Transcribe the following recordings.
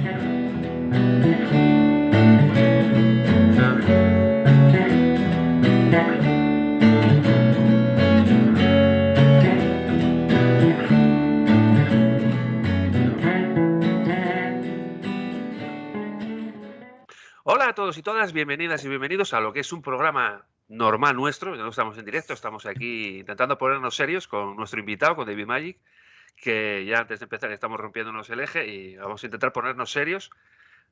Hola a todos y todas, bienvenidas y bienvenidos a lo que es un programa normal nuestro. No estamos en directo, estamos aquí intentando ponernos serios con nuestro invitado, con David Magic, que ya antes de empezar estamos rompiéndonos el eje y vamos a intentar ponernos serios.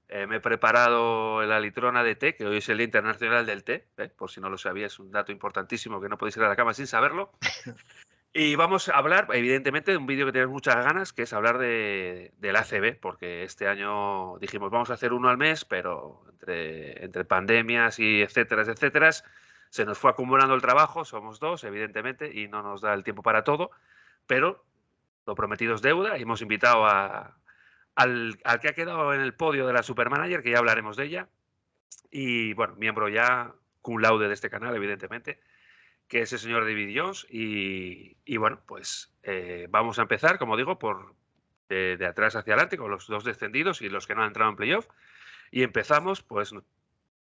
Me he preparado la litrona de té, que hoy es el Día Internacional del Té, por si no lo sabía, es un dato importantísimo que no podéis ir a la cama sin saberlo. Y vamos a hablar, evidentemente, de un vídeo que tenemos muchas ganas, que es hablar del ACB, porque este año dijimos vamos a hacer uno al mes, pero entre pandemias y etcétera, etcétera, se nos fue acumulando el trabajo, somos dos, evidentemente, y no nos da el tiempo para todo, pero lo prometido es deuda y hemos invitado al que ha quedado en el podio de la Supermanager, que ya hablaremos de ella, y bueno, miembro ya cum laude de este canal, evidentemente, que es el señor David Jones. Y bueno, pues vamos a empezar, como digo, de atrás hacia adelante, con los dos descendidos y los que no han entrado en playoff. Y empezamos, pues,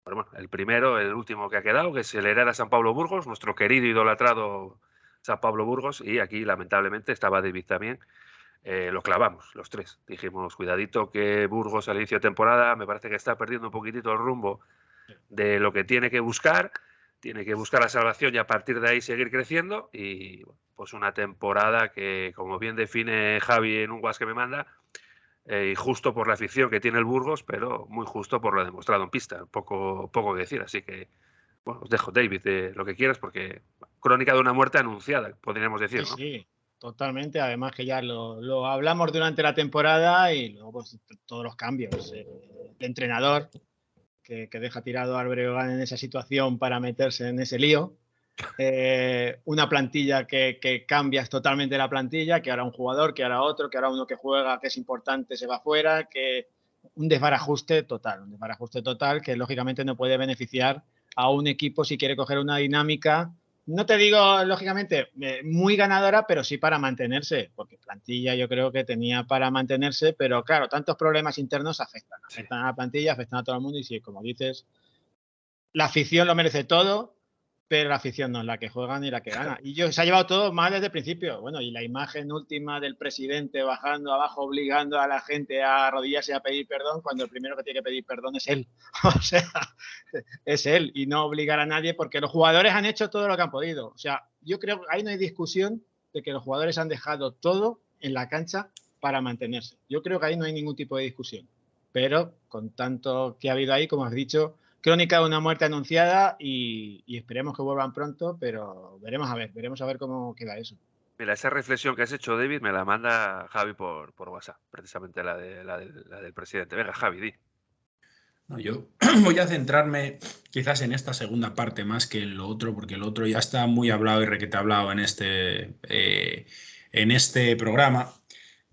bueno, el primero, el último que ha quedado, que es el Hereda San Pablo Burgos, nuestro querido, idolatrado San Pablo Burgos. Y aquí, lamentablemente, estaba David también. Lo clavamos, los tres. Dijimos, cuidadito que Burgos al inicio de temporada me parece que está perdiendo un poquitito el rumbo de lo que tiene que buscar la salvación y a partir de ahí seguir creciendo. Y pues una temporada que, como bien define Javi en un guas que me manda, y justo por la afición que tiene el Burgos, pero muy justo por lo demostrado en pista. Poco que decir, así que bueno, os dejo, David, lo que quieras, porque crónica de una muerte anunciada, podríamos decir, ¿no? Sí, totalmente. Además que ya lo hablamos durante la temporada y luego pues, todos los cambios. El entrenador que deja tirado al Breogán en esa situación para meterse en ese lío. Una plantilla que cambias totalmente la plantilla, que ahora un jugador, que ahora otro, que ahora uno que juega, que es importante, se va fuera, que un desbarajuste total que lógicamente no puede beneficiar a un equipo si quiere coger una dinámica, no te digo lógicamente muy ganadora, pero sí para mantenerse, porque plantilla yo creo que tenía para mantenerse, pero claro, tantos problemas internos afectan a la plantilla, afectan a todo el mundo y sí, como dices, la afición lo merece todo, pero la afición no es la que juega ni la que gana. Y se ha llevado todo mal desde el principio. Bueno, y la imagen última del presidente bajando abajo, obligando a la gente a arrodillarse y a pedir perdón, cuando el primero que tiene que pedir perdón es él. O sea, es él y no obligar a nadie porque los jugadores han hecho todo lo que han podido. O sea, yo creo que ahí no hay discusión de que los jugadores han dejado todo en la cancha para mantenerse. Yo creo que ahí no hay ningún tipo de discusión. Pero con tanto que ha habido ahí, como has dicho, crónica de una muerte anunciada y esperemos que vuelvan pronto, pero veremos a ver cómo queda eso. Mira, esa reflexión que has hecho, David, me la manda Javi por WhatsApp, precisamente la del presidente. Venga, Javi, di. No, yo voy a centrarme quizás en esta segunda parte más que en lo otro, porque lo otro ya está muy hablado y requete hablado en este programa.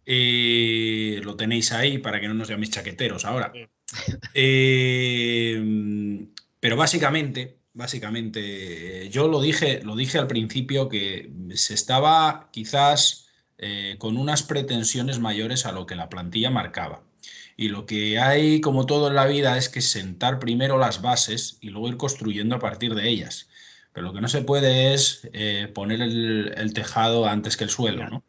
Lo tenéis ahí para que no nos llaméis chaqueteros ahora. Pero básicamente, yo lo dije al principio que se estaba quizás con unas pretensiones mayores a lo que la plantilla marcaba. Y lo que hay, como todo en la vida, es que sentar primero las bases y luego ir construyendo a partir de ellas. Pero lo que no se puede es poner el tejado antes que el suelo, ¿no?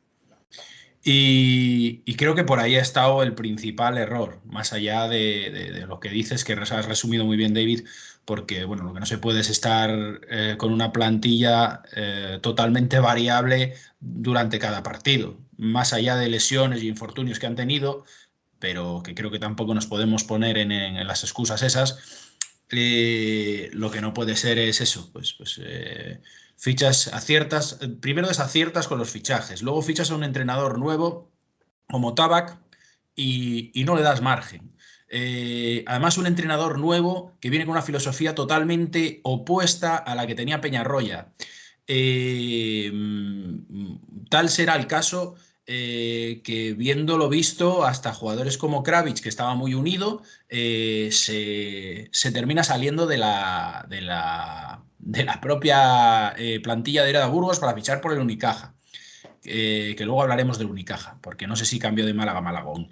Y creo que por ahí ha estado el principal error, más allá de lo que dices, que has resumido muy bien, David, porque bueno, lo que no se puede es estar con una plantilla totalmente variable durante cada partido, más allá de lesiones y infortunios que han tenido, pero que creo que tampoco nos podemos poner en las excusas esas. Lo que no puede ser es eso, pues fichas aciertas, primero desaciertas con los fichajes, luego fichas a un entrenador nuevo como Tabak y no le das margen. Además, un entrenador nuevo que viene con una filosofía totalmente opuesta a la que tenía Peñarroya. Tal será el caso que, viéndolo visto, hasta jugadores como Kravitz, que estaba muy unido, se termina saliendo de la propia plantilla de Hereda Burgos para fichar por el Unicaja. que luego hablaremos del Unicaja, porque no sé si cambió de Málaga a Malagón.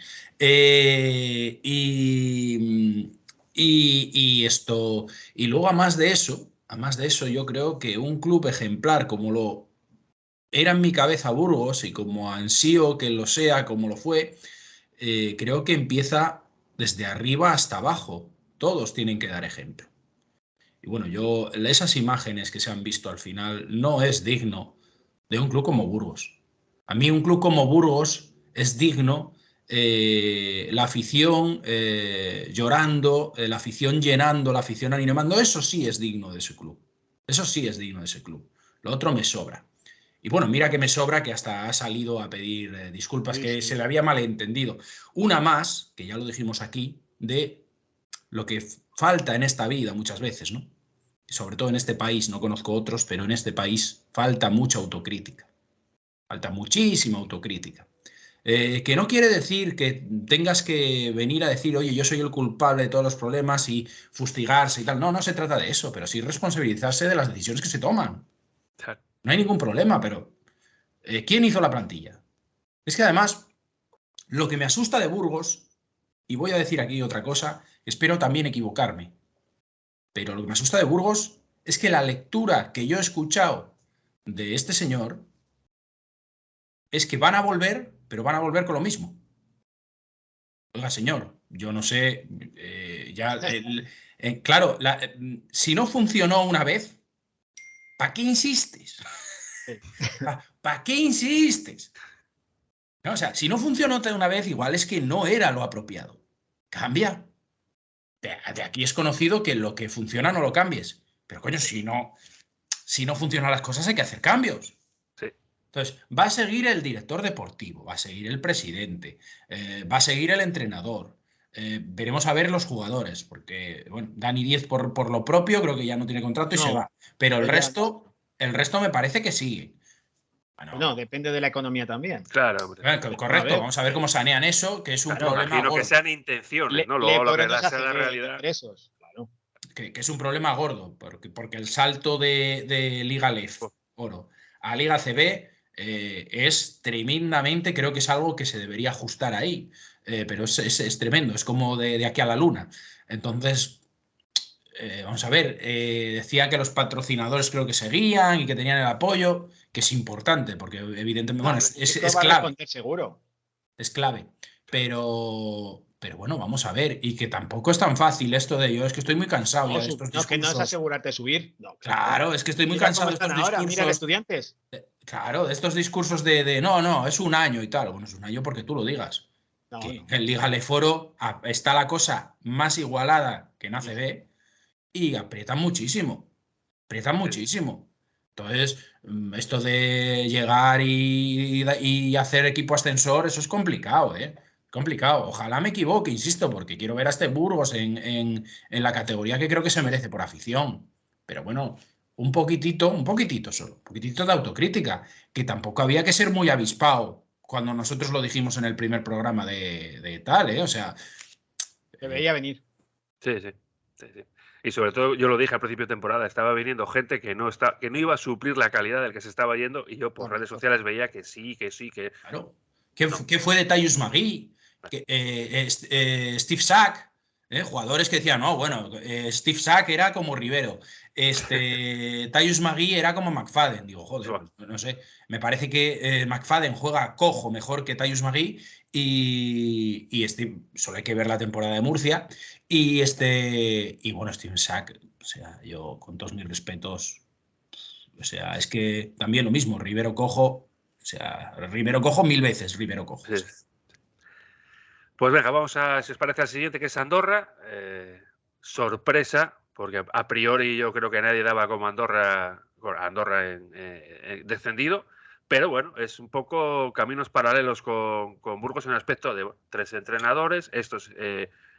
Y luego, a más de eso, yo creo que un club ejemplar como lo era en mi cabeza Burgos y como ansío que lo sea, como lo fue, creo que empieza desde arriba hasta abajo. Todos tienen que dar ejemplo. Y bueno, esas imágenes que se han visto al final no es digno de un club como Burgos. A mí un club como Burgos es digno, la afición llorando, la afición llenando, la afición animando, eso sí es digno de ese club. Eso sí es digno de ese club. Lo otro me sobra. Y bueno, mira que me sobra que hasta ha salido a pedir disculpas, Sí, que sí. se le había malentendido. Una más, que ya lo dijimos aquí, de lo que falta en esta vida muchas veces, ¿no? Sobre todo en este país, no conozco otros, pero en este país falta mucha autocrítica. Falta muchísima autocrítica. Que no quiere decir que tengas que venir a decir, oye, yo soy el culpable de todos los problemas y fustigarse y tal. No, no se trata de eso, pero sí responsabilizarse de las decisiones que se toman. No hay ningún problema, pero ¿quién hizo la plantilla? Es que además, lo que me asusta de Burgos, y voy a decir aquí otra cosa, espero también equivocarme, pero lo que me asusta de Burgos es que la lectura que yo he escuchado de este señor es que van a volver, pero van a volver con lo mismo. Oiga, señor, yo no sé, claro, si no funcionó una vez, ¿para qué insistes? ¿Para qué insistes? No, o sea, si no funcionó una vez, igual es que no era lo apropiado. Cambia. De aquí es conocido que lo que funciona no lo cambies. Pero coño, si no funcionan las cosas hay que hacer cambios. Sí. Entonces, va a seguir el director deportivo, va a seguir el presidente, va a seguir el entrenador. Veremos a ver los jugadores, porque, bueno, Dani Díez por lo propio creo que ya no tiene contrato y se No, va. Pero el ya no. resto me parece que sigue. Bueno, No, depende de la economía también. Claro, hombre. A correcto, ver, vamos a ver cómo sanean eso, que es un Claro, problema imagino que gordo. sean intenciones, ¿no? le Luego lo que podremos sea hacer la de realidad. ingresos, claro. Que es un problema gordo, porque el salto de Liga LEF Oro a Liga CB es tremendamente, creo que es algo que se debería ajustar ahí, pero es tremendo, es como de aquí a la luna. Entonces, vamos a ver, decía que los patrocinadores creo que seguían y que tenían el apoyo, que es importante, porque evidentemente, bueno, Esto es va a clave. responder seguro. Es clave. Pero bueno, vamos a ver. Y que tampoco es tan fácil esto de yo, es que estoy muy cansado ya de estos No, que no es discursos. asegurarte subir. No, claro. Claro, es que estoy muy Mira cansado cómo de están estos ahora. Mira el discursos. Estudiantes. Claro, de estos discursos de no, es un año y tal. Bueno, es un año porque tú lo digas. No, Que no. en Liga Leforo está la cosa más igualada que en ACB y aprietan muchísimo. Aprietan muchísimo. Entonces, esto de llegar y hacer equipo ascensor, eso es complicado, ¿eh? Complicado. Ojalá me equivoque, insisto, porque quiero ver a este Burgos en la categoría que creo que se merece por afición. Pero bueno, un poquitito solo, un poquitito de autocrítica, que tampoco había que ser muy avispado cuando nosotros lo dijimos en el primer programa de tal, ¿eh? O sea, Te veía venir. Sí, sí, sí, sí. Y sobre todo, yo lo dije al principio de temporada, estaba viniendo gente que no iba a suplir la calidad del que se estaba yendo, y yo por redes Correcto. sociales veía que sí, que. claro. No. ¿Qué fue de Tyus Magui? Steve Sack, jugadores que decían, no, bueno, Steve Sack era como Rivero, Tyus Magui era como McFadden. Digo, joder, Buah. pues, no sé, me parece que McFadden juega cojo mejor que Tyus Magui y solo hay que ver la temporada de Murcia y bueno, Steve Sack, o sea, yo con todos mis respetos, o sea, es que también lo mismo, Rivero cojo. O sea, Rivero cojo 1000 veces, Rivero cojo. Sí. Pues venga, vamos si os parece, al siguiente, que es Andorra. Sorpresa, porque a priori yo creo que nadie daba como Andorra en descendido, pero bueno, es un poco caminos paralelos con Burgos en el aspecto de 3 entrenadores, estos Con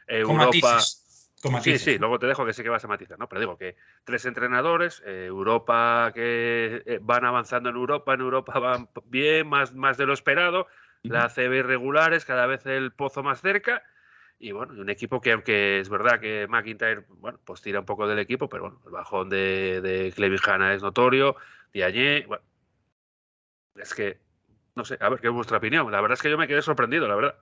Europa. matices. Con Sí, matices. sí, luego te dejo que sé que vas a matizar, ¿no? Pero digo que 3 entrenadores, Europa que van avanzando en Europa van bien, más de lo esperado, la ACB irregulares, cada vez el pozo más cerca, y bueno, un equipo que aunque es verdad que McIntyre, bueno, pues tira un poco del equipo, pero bueno, el bajón de Clevijana es notorio, Diagne, bueno, es que No sé, a ver, ¿qué es vuestra opinión? La verdad es que yo me quedé sorprendido, la verdad.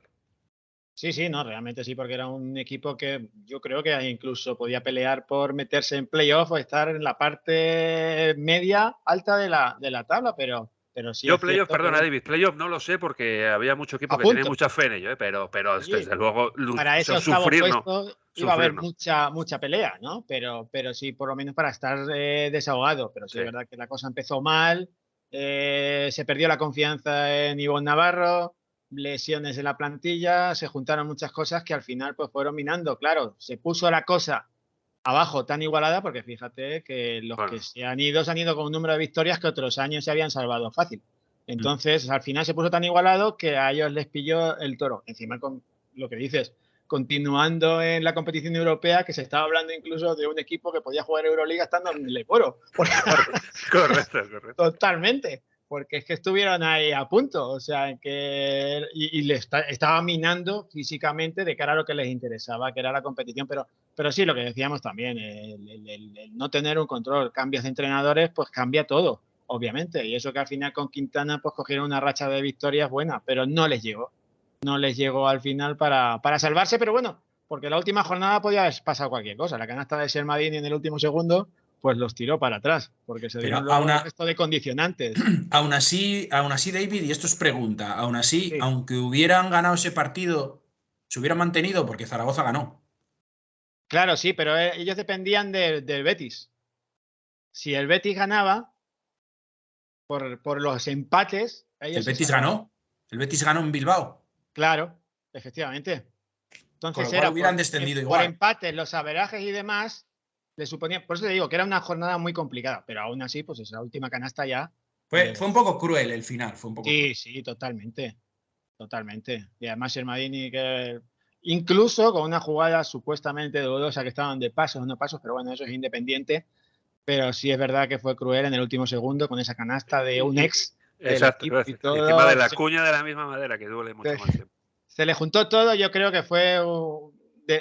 Sí, no, realmente sí, porque era un equipo que yo creo que incluso podía pelear por meterse en playoff o estar en la parte media alta de la tabla, pero sí Yo es playoff, cierto que, perdona, bueno, David, playoff no lo sé porque había mucho equipo a que tenía punto. mucha fe en ello, pero Sí, desde luego para ese octavo sufrir no, puesto iba a sufrir haber no. mucha pelea, ¿no? Pero sí, por lo menos para estar desahogado. Pero sí Sí. es verdad que la cosa empezó mal, se perdió la confianza en Ivonne Navarro, lesiones en la plantilla, se juntaron muchas cosas que al final pues fueron minando. Claro, se puso la cosa abajo tan igualada porque fíjate que los que Bueno, se han ido con un número de victorias que otros años se habían salvado fácil. Entonces, al final se puso tan igualado que a ellos les pilló el toro. Encima con lo que dices, continuando en la competición europea, que se estaba hablando incluso de un equipo que podía jugar Euroliga estando en el Leporo. correcto. Totalmente, porque es que estuvieron ahí a punto, o sea, que estaba minando físicamente de cara a lo que les interesaba, que era la competición, pero sí, lo que decíamos también, el no tener un control, cambios de entrenadores, pues cambia todo, obviamente, y eso que al final con Quintana pues cogieron una racha de victorias buena, pero no les llegó al final para salvarse, pero bueno, porque la última jornada podía pasar cualquier cosa, la canasta de Sermadini en el último segundo pues los tiró para atrás, porque se Pero dieron luego el resto de condicionantes. aún así, David, y esto es pregunta, aún así, Sí, aunque hubieran ganado ese partido, se hubieran mantenido porque Zaragoza ganó. claro, sí, pero ellos dependían del Betis. Si el Betis ganaba, por los empates, El ellos se Betis salvaban. ganó. El Betis ganó en Bilbao. Claro, efectivamente. Con Entonces lo cual era hubieran descendido por igual. empates, los averajes y demás, le suponía. Por eso te digo que era una jornada muy complicada, pero aún así, pues esa última canasta ya. Fue un poco cruel el final, fue un poco cruel. Sí, totalmente. Totalmente. Y además Sermadini, que incluso con una jugada supuestamente dudosa que estaban de pasos o no pasos, pero bueno, eso es independiente. Pero sí es verdad que fue cruel en el último segundo con esa canasta de un ex del exacto, equipo y gracias. Y encima de todo. la cuña de la misma madera, que duele mucho más siempre. Se le juntó todo. Yo creo que fue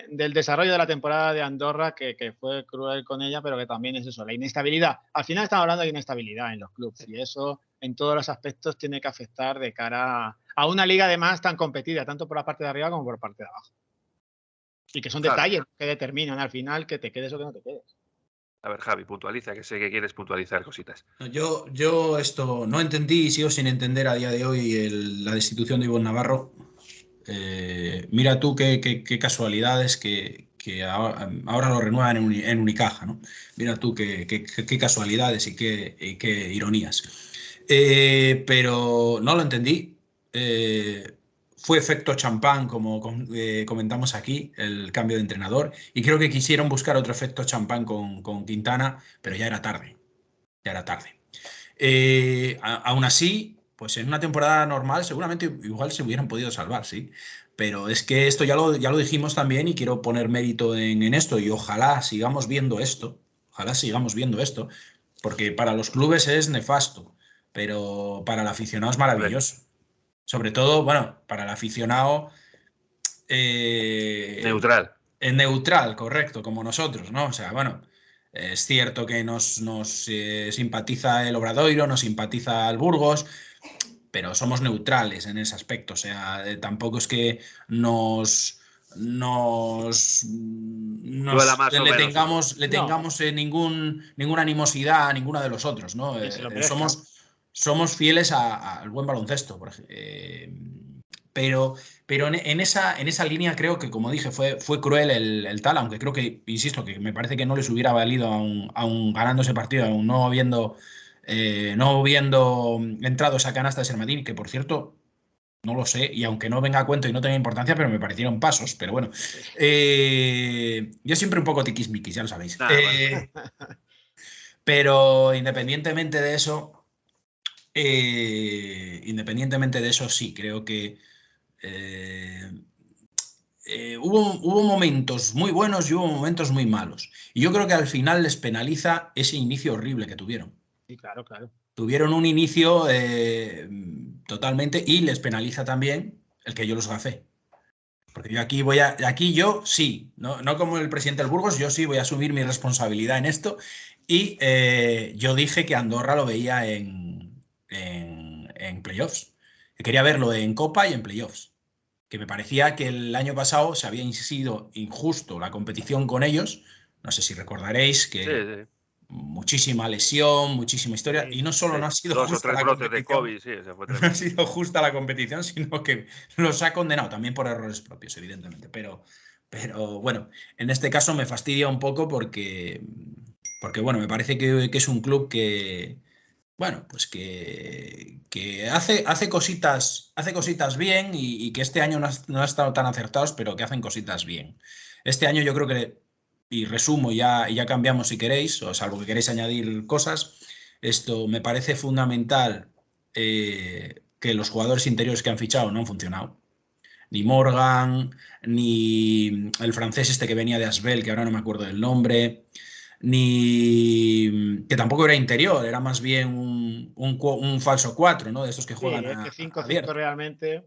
del desarrollo de la temporada de Andorra que fue cruel con ella, pero que también es eso, la inestabilidad. Al final estamos hablando de inestabilidad en los clubes y eso en todos los aspectos tiene que afectar de cara a una liga además tan competida, tanto por la parte de arriba como por la parte de abajo. Y que son Javi, detalles que determinan al final que te quedes o que no te quedes. a ver, Javi, puntualiza, que sé que quieres puntualizar cositas. Yo esto no entendí y sigo sin entender a día de hoy la destitución de Ivonne Navarro. Mira tú qué casualidades que ahora lo renuevan en Unicaja, ¿no? Mira tú qué casualidades y qué ironías. Pero no lo entendí. Fue efecto champán, como comentamos aquí, el cambio de entrenador. Y creo que quisieron buscar otro efecto champán con Quintana, pero ya era tarde. Ya era tarde. Aún así, pues en una temporada normal seguramente igual se hubieran podido salvar, sí. Pero es que esto ya lo dijimos también y quiero poner mérito en esto y ojalá sigamos viendo esto, porque para los clubes es nefasto, pero para el aficionado es Correcto. maravilloso. Sobre todo, bueno, para el aficionado Neutral. neutral, correcto, como nosotros, ¿no? O sea, bueno, es cierto que nos simpatiza el Obradoiro, nos simpatiza el Burgos, pero somos neutrales en ese aspecto. O sea, tampoco es que Duela más o menos uno. le No, tengamos ninguna animosidad a ninguno de los otros, ¿no? quien se lo merezca. Somos fieles al buen baloncesto, por ejemplo. Pero en esa línea creo que, como dije, fue cruel el tal, aunque creo que, insisto, que me parece que no les hubiera valido aún ganando ese partido, aún no habiendo entrado esa canasta de Sermadini, que por cierto, no lo sé, y aunque no venga a cuento y no tenga importancia, pero me parecieron pasos, pero bueno. Yo siempre un poco tiquismiquis, ya lo sabéis. Nada, bueno. Pero independientemente de eso, sí, creo que eh, hubo momentos muy buenos y hubo momentos muy malos. Y yo creo que al final les penaliza ese inicio horrible que tuvieron. Sí, claro, claro. Tuvieron un inicio totalmente y les penaliza también el que yo los gafé. Porque aquí yo sí, no como el presidente del Burgos, yo sí voy a asumir mi responsabilidad en esto. Y yo dije que Andorra lo veía en playoffs. quería verlo en Copa y en playoffs. Que me parecía que el año pasado se había sido injusto la competición con ellos. No sé si recordaréis Sí, que sí, muchísima lesión, muchísima historia. Sí, Y no solo sí. no ha sido 2 o justa 3 la brotes de competición, COVID, sí, eso fue no ha tremendo. sido justa la competición, sino que los ha condenado también por errores propios, evidentemente. Pero bueno, en este caso me fastidia un poco porque bueno, me parece que es un club que, bueno, pues que hace cositas bien y que este año no ha estado tan acertados, pero que hacen cositas bien. Este año yo creo que, y resumo y ya cambiamos si queréis, o salvo que queréis añadir cosas, esto me parece fundamental que los jugadores interiores que han fichado no han funcionado. Ni Morgan, ni el francés este que venía de Asbel, que ahora no me acuerdo del nombre, ni que tampoco era interior, era más bien un falso 4, ¿no? De estos que sí, juegan es que 5-5 abierto. realmente.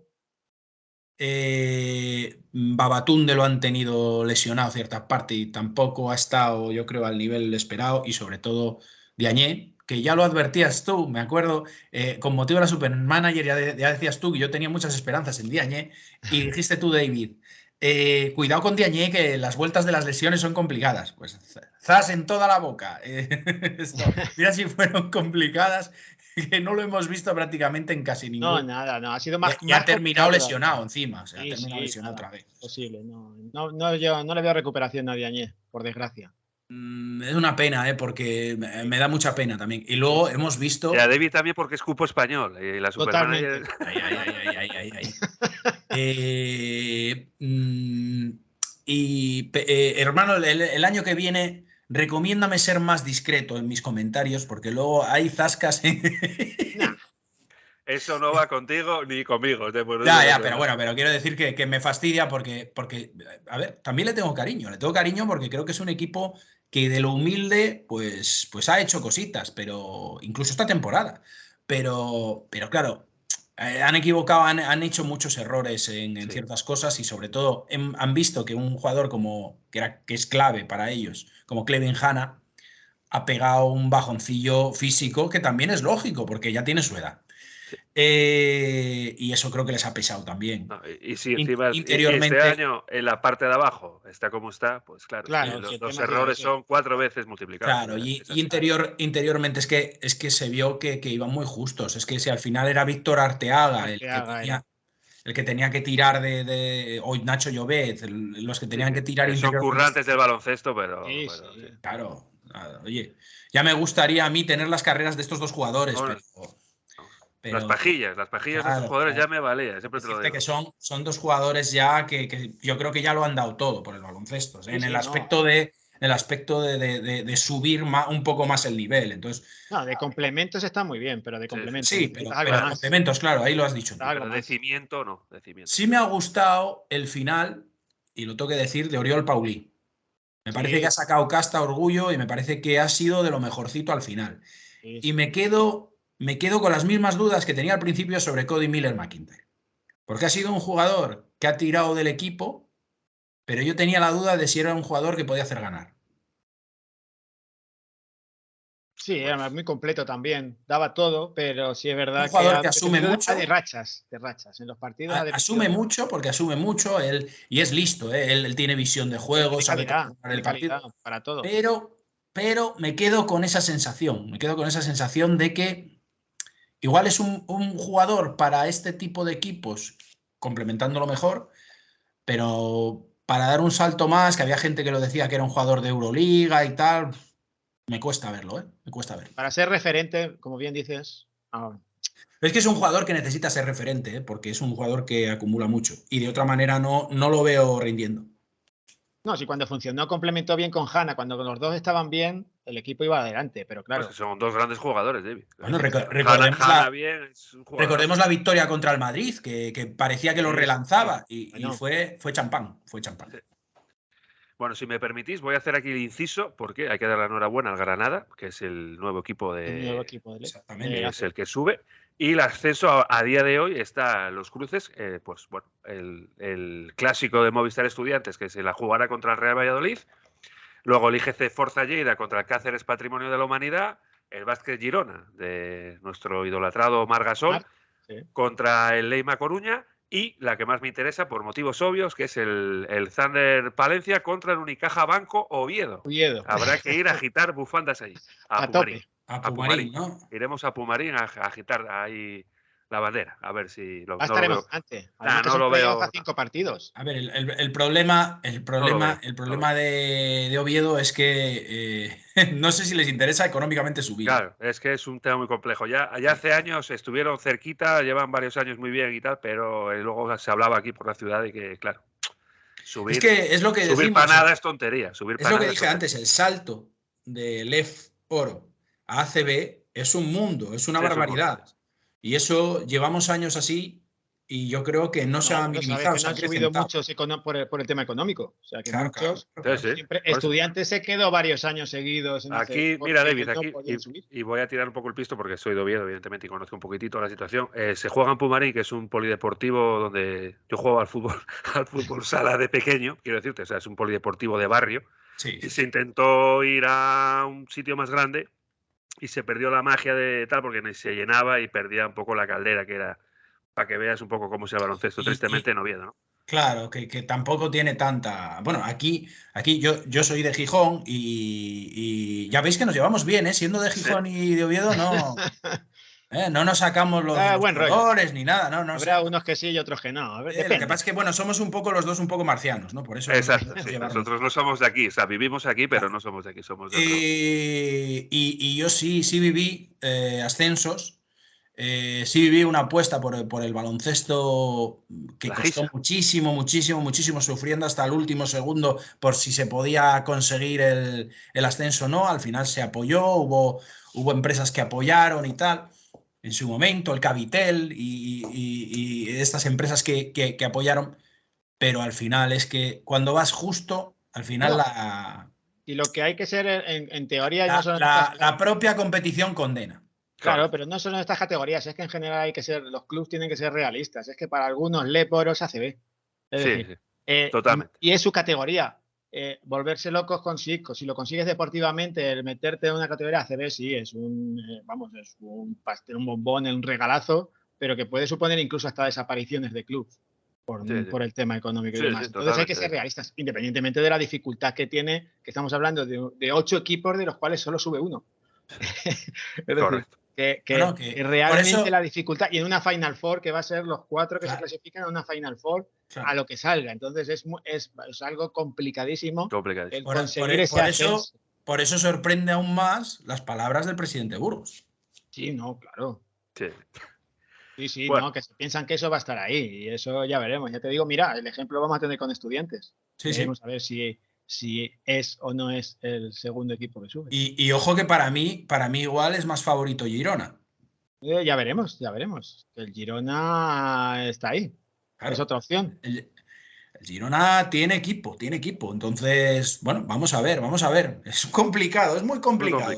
Babatunde lo han tenido lesionado cierta parte y tampoco ha estado, yo creo, al nivel esperado y sobre todo Diagne, que ya lo advertías tú, me acuerdo, con motivo de la Supermanager ya decías tú que yo tenía muchas esperanzas en Diagne y dijiste tú, David, cuidado con Diagne que las vueltas de las lesiones son complicadas. Pues zas en toda la boca. Mira si fueron complicadas, que no lo hemos visto prácticamente en casi No, ningún. nada, no. Ha sido Y ha más terminado complicado todavía. lesionado encima, o sea, ha Sí, terminado sí, lesionado nada. otra vez. Posible. No le veo recuperación a Diagne, por desgracia. Es una pena, porque Sí, me da mucha pena también. Y sí, luego sí. hemos Y a visto. David también porque es cupo español. Y la Supermanager. Totalmente. Ay, ay, ay, ay, ay, ay, ay. Eh, mm, hermano, el año que viene, recomiéndame ser más discreto en mis comentarios, porque luego hay zascas. Nah, Eso no va contigo ni conmigo. Pues no Ya, digo ya, que pero va. bueno, pero quiero decir que me fastidia porque, a ver, también le tengo cariño porque creo que es un equipo que de lo humilde, pues ha hecho cositas, pero incluso esta temporada. Pero claro, han equivocado, han hecho muchos errores en Sí. ciertas cosas y sobre todo han visto que un jugador que es clave para ellos, como Clevin Hanna, ha pegado un bajoncillo físico que también es lógico porque ya tiene su edad. Sí. Y eso creo que les ha pesado también. No, y si encima y este Interiormente, año en la parte de abajo está como está, pues claro, es que claro, si el los tema ha sido errores ese. son 4 veces multiplicados. claro, Es y así. interiormente es que se vio que iban muy justos. Es que si al final era Víctor Arteaga Arteaga era. el que tenía que tirar o Nacho Llobet, los que Sí, tenían que tirar que son interiormente. currantes del baloncesto, Sí, pero sí. sí. Claro, nada, oye, ya me gustaría a mí tener las carreras de estos dos jugadores, Ahora, pero las pajillas de esos claro, jugadores claro. ya me valía, siempre te lo Decirte que digo. son dos jugadores ya que yo creo que ya lo han dado todo por el baloncesto, ¿eh? Sí, En el sí, no. aspecto de subir un poco más el nivel. Entonces, No, de complementos está muy bien, pero de Sí, sí. complementos sí, necesitas algo pero de más. complementos, claro, ahí lo has dicho tú. Algo Pero de más. cimiento no, de cimiento Sí no. me ha gustado el final, y lo tengo que decir, de Oriol Paulí. Me parece que ha Sí, sacado casta, orgullo, y me parece que ha sido de lo mejorcito al final. sí, Y sí. me quedo con las mismas dudas que tenía al principio sobre Cody Miller McIntyre. Porque ha sido un jugador que ha tirado del equipo, pero yo tenía la duda de si era un jugador que podía hacer ganar. Sí, era Pues muy completo también. Daba todo, pero sí es Un verdad que jugador ha que asume dependido de mucho, rachas, de rachas. En los partidos ha dependido asume de mucho, porque asume mucho, él, y es listo, él tiene visión de juego, sabe controlar el tiene calidad partido, para todo. pero, pero me quedo con esa sensación de que igual es un jugador para este tipo de equipos, complementándolo mejor, pero para dar un salto más, que había gente que lo decía que era un jugador de Euroliga y tal, me cuesta verlo, me cuesta verlo. Para ser referente, como bien dices, Pero es que es un jugador que necesita ser referente, porque es un jugador que acumula mucho y de otra manera no lo veo rindiendo. no, si cuando funcionó complementó bien con Hanna, cuando los dos estaban bien, el equipo iba adelante, pero no, es que claro, son dos grandes jugadores, David. Bueno, Hanna bien, es un recordemos jugadorazo. la victoria contra el Madrid, que parecía que lo sí, sí, sí. relanzaba y Bueno, fue champán, fue champán. Sí. Bueno, si me permitís, voy a hacer aquí el inciso porque hay que dar la enhorabuena al Granada, que es el nuevo equipo el nuevo equipo Exactamente. de es ACB. el que sube. Y el ascenso a día de hoy está los cruces, pues bueno, el clásico de Movistar Estudiantes, que se la jugará contra el Real Valladolid. Luego el IGC Forza Lleida contra el Cáceres Patrimonio de la Humanidad. El Vázquez Girona, de nuestro idolatrado Marc Gasol, contra el Leima Coruña, y la que más me interesa, por motivos obvios, que es el Thunder Palencia contra el Unicaja Banco Oviedo. Habrá que ir a agitar bufandas allí. A Pumarín. A Pumarín, ¿no? Iremos a Pumarín a agitar ahí la bandera, a ver si lo estaremos antes. No lo veo. A 5 partidos. A ver, el problema de Oviedo es que no sé si les interesa económicamente subir. Claro, es que es un tema muy complejo. Ya hace años estuvieron cerquita, llevan varios años muy bien y tal, pero luego se hablaba aquí por la ciudad de que, claro, subir, es que es lo que subir decimos, para nada es tontería. Es lo que dije antes, el salto de Lef Oro a ACB es un mundo, es una barbaridad. Y eso llevamos años así y yo creo que no se ha minimizado. No han subido muchos por el tema económico. O sea, que muchos siempre, estudiantes se quedó varios años seguidos. Aquí, mira, David, aquí, y voy a tirar un poco el pisto porque soy de Oviedo, evidentemente, y conozco un poquitito la situación. Se juega en Pumarín, que es un polideportivo donde yo juego al fútbol sala de pequeño, quiero decirte, o sea, es un polideportivo de barrio. Sí. Y se intentó ir a un sitio más grande y se perdió la magia de tal porque se llenaba y perdía un poco la caldera, que era para que veas un poco cómo es el baloncesto, tristemente en Oviedo, ¿no? Claro, que tampoco tiene tanta... Bueno, aquí yo soy de Gijón y ya veis que nos llevamos bien, ¿eh? Siendo de Gijón y de Oviedo, no... no nos sacamos los colores ni nada, no. Habrá unos que sí y otros que no. Lo que pasa es que, bueno, somos los dos un poco marcianos, ¿no? Por eso. Exacto, sí. Nosotros no somos de aquí, o sea, vivimos aquí, pero no somos de aquí, somos de otro. Y yo sí viví ascensos, sí viví una apuesta por el baloncesto que costó muchísimo, sufriendo hasta el último segundo por si se podía conseguir el ascenso o no. Al final se apoyó, hubo empresas que apoyaron y tal. En su momento, el Cavitel y estas empresas que apoyaron, pero al final es que cuando vas justo, al final y lo que hay que ser, en teoría, la propia competición condena. Claro, pero no solo en estas categorías, es que en general los clubes tienen que ser realistas. Es que para algunos Lef Oro es ACB. Es decir, totalmente. Y es su categoría. Volverse locos con si lo consigues deportivamente, el meterte en una categoría ACB, sí, es un pastel, un bombón, un regalazo, pero que puede suponer incluso hasta desapariciones de clubes por el tema económico y demás. Entonces hay que ser realistas, independientemente de la dificultad que tiene, que estamos hablando de 8 equipos de los cuales solo sube uno. Es decir, que realmente eso, la dificultad, y en una Final Four que va a ser los 4 que se clasifican a una Final Four a lo que salga, entonces es algo complicadísimo el conseguir ese ascenso. Por eso sorprende aún más las palabras del presidente Burgos. Sí, no, claro. Sí, bueno. No, que se piensan que eso va a estar ahí y eso ya veremos. Ya te digo, mira, el ejemplo lo vamos a tener con Estudiantes. Veremos a ver si es o no es el segundo equipo que sube. Y ojo que para mí igual es más favorito Girona. Ya veremos. El Girona está ahí. Claro, es otra opción. El Girona tiene equipo. Entonces, bueno, vamos a ver. Es complicado, es muy complicado.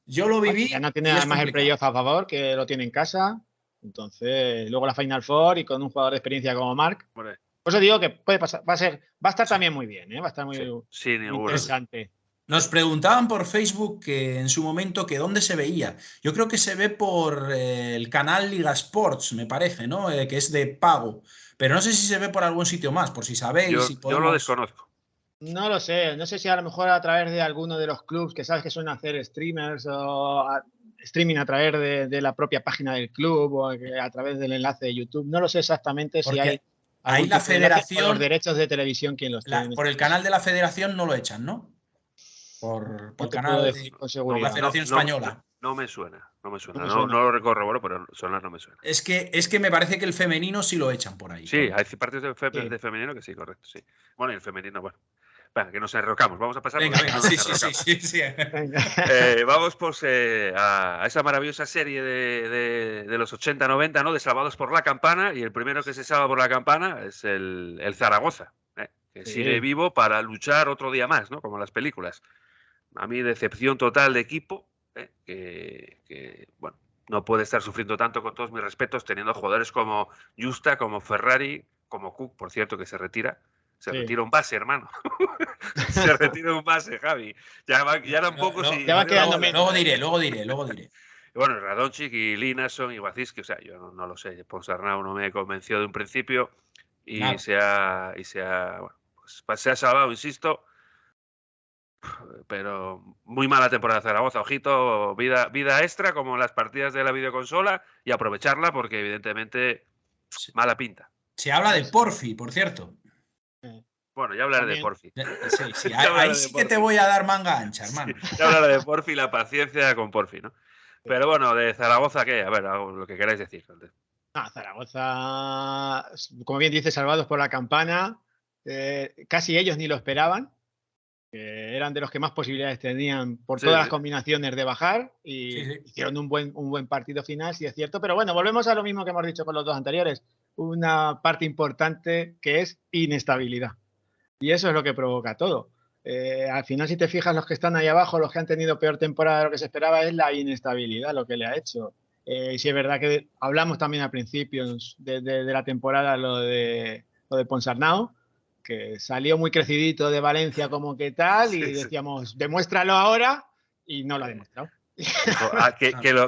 Yo lo viví. Ya no tiene además el playoff a favor, que lo tiene en casa. Entonces, luego la Final Four y con un jugador de experiencia como Marc. Por eso digo que puede pasar, va a estar también muy bien, va a estar muy interesante. Nos preguntaban por Facebook que en su momento que dónde se veía. Yo creo que se ve por el canal Liga Sports, me parece, ¿no? Que es de pago. Pero no sé si se ve por algún sitio más, por si sabéis. Yo lo desconozco. No lo sé. No sé si a lo mejor a través de alguno de los clubs que sabes que suelen hacer streamers o streaming a través de la propia página del club o a través del enlace de YouTube. No lo sé exactamente si hay... Ahí la federación... Los derechos de televisión, ¿quién los tiene? Por el canal de la federación no lo echan, ¿no? Por canal de la Federación Española. No me suena. No lo recorro, pero sonar no me suena. Es que me parece que el femenino sí lo echan por ahí. Sí, hay partes de femenino que sí, correcto, sí. Bueno, y el femenino, bueno. Venga, que nos enrocamos. Vamos a pasar. Venga, sí. Vamos pues a esa maravillosa serie de los 80-90, ¿no? De Salvados por la Campana. Y el primero que se salva por la campana es el Zaragoza, que sigue vivo para luchar otro día más, ¿no? Como en las películas. A mí, decepción total de equipo, que bueno, no puede estar sufriendo tanto, con todos mis respetos, teniendo jugadores como Justa, como Ferrari, como Cook, por cierto, que se retira. Se retira un base, hermano. Se retira un base, Javi. Ya eran pocos y... Luego diré. Y bueno, Radonjic y Linason y Waziski, o sea, yo no lo sé. Ponsarnau no me convenció de un principio y Nada. bueno, pues se ha salvado, insisto, pero muy mala temporada de Zaragoza. Ojito, vida extra como en las partidas de la videoconsola y aprovecharla porque evidentemente Se, mala pinta. se habla de Porfi, por cierto. Bueno, ya hablaré de También. Porfi. Sí, Ya hablaré ahí de sí que te Porfi. voy a dar manga ancha, hermano. Sí, ya hablaré de Porfi, la paciencia con Porfi, ¿no? Pero bueno, de Zaragoza, ¿qué? A ver, lo que queráis decir. Zaragoza, como bien dice, salvados por la campana. Casi ellos ni lo esperaban. Eran de los que más posibilidades tenían por Sí, todas las sí. combinaciones de bajar Sí, y sí. hicieron un buen partido final, sí es cierto. Pero bueno, volvemos a lo mismo que hemos dicho con los dos anteriores. Una parte importante que es inestabilidad. Y eso es lo que provoca todo. Al final, si te fijas, los que están ahí abajo, los que han tenido peor temporada de lo que se esperaba, es la inestabilidad lo que le ha hecho. Sí es verdad que hablamos también al principio de la temporada lo de Ponsarnau, que salió muy crecidito de Valencia como que tal, y Sí, sí. decíamos, demuéstralo ahora, y no lo ha demostrado. Dijo,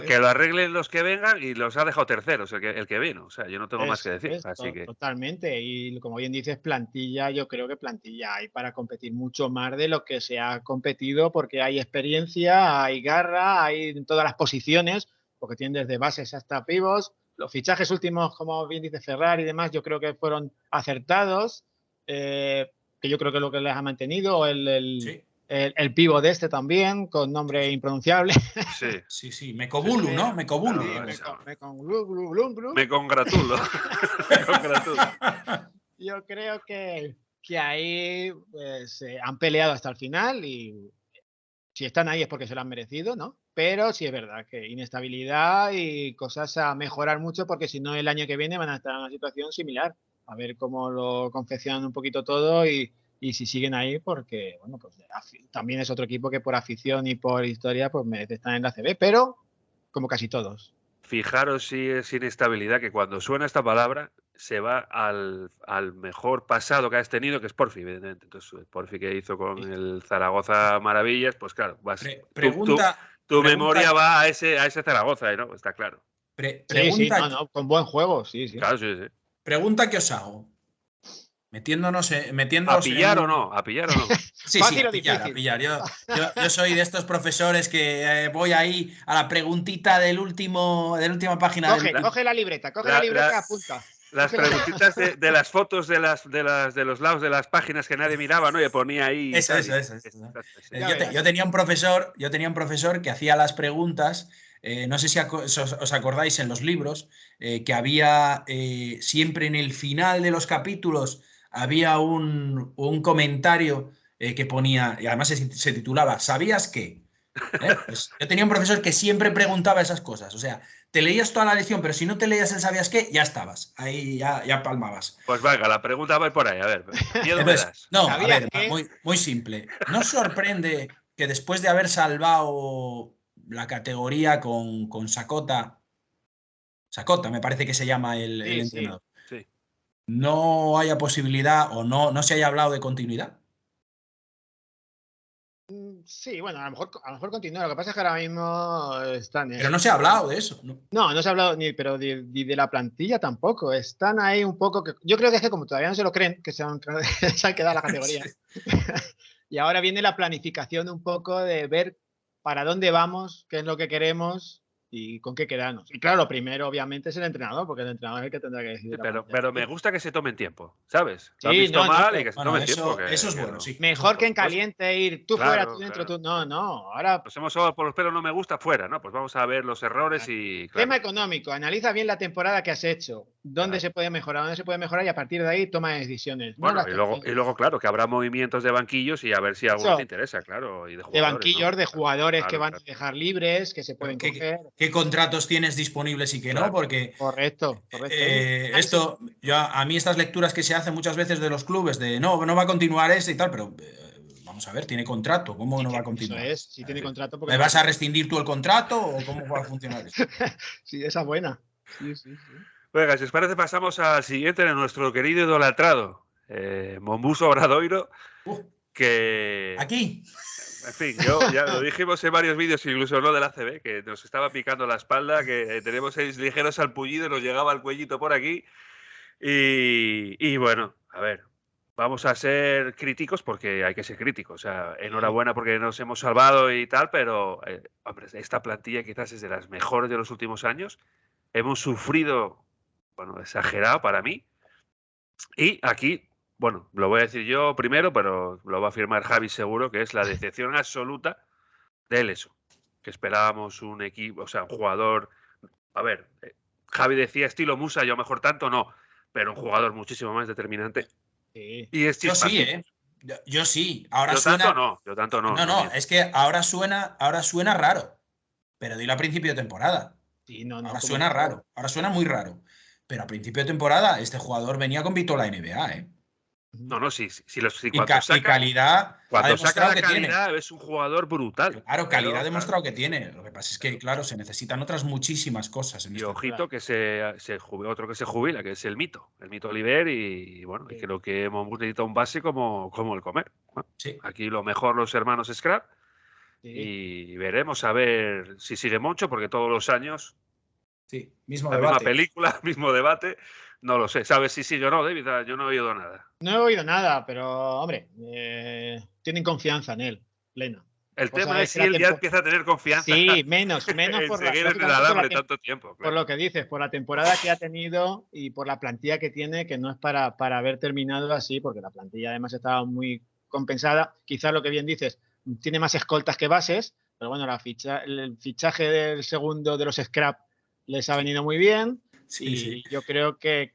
que lo arreglen los que vengan y los ha dejado terceros el que vino. O sea, yo no tengo más que Eso decir. es, Así que totalmente. Y como bien dices, plantilla, yo creo que plantilla hay para competir mucho más de lo que se ha competido, porque hay experiencia, hay garra, hay en todas las posiciones, porque tienen desde bases hasta pivos. Los fichajes últimos, como bien dice Ferrari y demás, yo creo que fueron acertados, que yo creo que es lo que les ha mantenido. Sí, El pivo de este también, con nombre impronunciable. sí. sí. Mecobulu, ¿no? Mecobulu. Sí, Vale. Me congratulo. Me congratulo. Yo creo que ahí pues, han peleado hasta el final y si están ahí es porque se lo han merecido, ¿no? Pero sí es verdad que inestabilidad y cosas a mejorar mucho porque si no el año que viene van a estar en una situación similar. A ver cómo lo confeccionan un poquito todo y si siguen ahí porque, bueno, pues también es otro equipo que por afición y por historia pues merece estar en la CB, pero como casi todos. Fijaros si es inestabilidad que cuando suena esta palabra se va al mejor pasado que has tenido, que es Porfi, evidentemente. Entonces, Porfi que hizo con el Zaragoza Maravillas, pues claro, tu memoria Pregunta, va a ese Zaragoza, ¿no? Está claro. Sí, pregunta, no, con buen juego, sí. Claro, sí, sí. pregunta que os hago. ¿A Metiéndonos en pillar o un. no? ¿A pillar o no? Sí, ¿Fácil a o pillar, a difícil? pillar. Yo soy de estos profesores que voy ahí a la preguntita de la última página del. Coge la libreta, apunta. Las Coge la libreta. preguntitas de las fotos de los lados de las páginas que nadie miraba, ¿no? Y ponía ahí y Eso, tal. eso, eso. Sí. Ya verás. Yo tenía un profesor que hacía las preguntas. No sé si os acordáis en los libros que había siempre en el final de los capítulos había un comentario que ponía, y además se titulaba ¿Sabías qué? Pues yo tenía un profesor que siempre preguntaba esas cosas. O sea, te leías toda la lección, pero si no te leías el ¿sabías qué? Ya estabas. Ahí ya palmabas. Pues venga, la pregunta va por ahí. A ver, miedo me Entonces, das. no, a ¿Sabías ver, que? muy simple. ¿No os sorprende que después de haber salvado la categoría con Sakota, me parece que se llama el Sí. entrenador, Sí. no haya posibilidad o no se haya hablado de continuidad? Sí, bueno, a lo mejor continúa. Lo que pasa es que ahora mismo están Pero eso. no se ha hablado de eso, ¿no? No se ha hablado ni de la plantilla tampoco. Están ahí un poco que. Yo creo que es que como todavía no se lo creen, que se han quedado la categoría. Sí. Y ahora viene la planificación un poco de ver para dónde vamos, qué es lo que queremos y con qué quedarnos. Y claro, lo primero, obviamente, es el entrenador, porque el entrenador es el que tendrá que decidir Sí, la pero plantilla. me gusta que se tomen tiempo, ¿sabes? Lo han Sí, visto no, mal y que se Bueno, tomen tiempo. eso es Que bueno, no. sí. mejor que Por en supuesto. caliente ir tú fuera, tú Claro, dentro, claro. tú. No. Ahora, Nos hemos sobado por los pelos, no me gusta, fuera, ¿no? Pues vamos a ver los errores y. tema Claro, económico, analiza bien la temporada que has hecho, dónde claro. se puede mejorar y a partir de ahí toma decisiones. No Bueno, las y luego, claro, que habrá movimientos de banquillos y a ver si alguno te eso, interesa, claro, y de de jugadores, ¿no? banquillos, de jugadores que Claro, van a claro, dejar libres, que se pueden ¿Qué, coger. qué contratos tienes disponibles y qué no? claro. Porque Correcto. Análisis. a mí estas lecturas que se hacen muchas veces de los clubes de no va a continuar este y tal, pero vamos a ver, tiene contrato, ¿cómo Sí, no va a eso continuar? es, si tiene Sí. contrato, porque ¿Me no va a vas a continuar. rescindir tú el contrato o cómo va a funcionar esto? Sí, esa buena. Sí. Venga, si os parece, pasamos al siguiente de nuestro querido idolatrado, Mombuso Obradoiro, Uh, que... Aquí. En fin, ya lo dijimos en varios vídeos, incluso no del ACB, que nos estaba picando la espalda, que tenemos 6 ligeros salpullidos, nos llegaba el cuellito por aquí. Y bueno, a ver, vamos a ser críticos porque hay que ser críticos. O sea, enhorabuena porque nos hemos salvado y tal, pero hombre, esta plantilla quizás es de las mejores de los últimos años. Hemos sufrido, bueno, exagerado para mí. Y aquí, bueno, lo voy a decir yo primero, pero lo va a afirmar Javi seguro, que es la decepción absoluta de Eleson. Que esperábamos un equipo, o sea, un jugador. A ver, Javi decía estilo Musa, yo mejor tanto no, pero un jugador muchísimo más determinante. Sí. Y es Yo sí, chispatín. Yo sí. Ahora Yo suena. tanto no. No, es que ahora suena raro. Pero dilo a principio de temporada. Sí, no, Ahora como suena no. raro. Ahora suena muy raro. Pero a principio de temporada este jugador venía con Vitola NBA, ¿eh? No, sí, Y calidad ha cuando saca demostrado la que tiene. calidad es un jugador brutal. Claro, calidad ha demostrado claro, que tiene. Lo que pasa es que, claro, se necesitan otras muchísimas cosas en y este ojito que otro que se jubila, que es el Mito Oliver, y bueno, y Sí. creo que hemos necesitado un base como el Comer. Bueno, Sí. aquí lo mejor los hermanos Scrap, Sí. y veremos a ver si sigue Moncho, porque todos los años Sí, mismo la debate. misma película, mismo debate, no lo sé. ¿Sabes si sigue o no, David? Yo no he oído nada. No he oído nada, pero hombre, tienen confianza en él, plena. El Cosa tema es si él ya empieza a tener confianza Sí, menos en por seguir en el lógicamente alambre tanto tiempo. por Claro. lo que dices, por la temporada que ha tenido y por la plantilla que tiene, que no es para haber terminado así, porque la plantilla además estaba muy compensada. Quizás lo que bien dices, tiene más escoltas que bases, pero bueno, el fichaje del segundo de los Scrap les ha venido muy bien. Sí, sí. Y yo creo que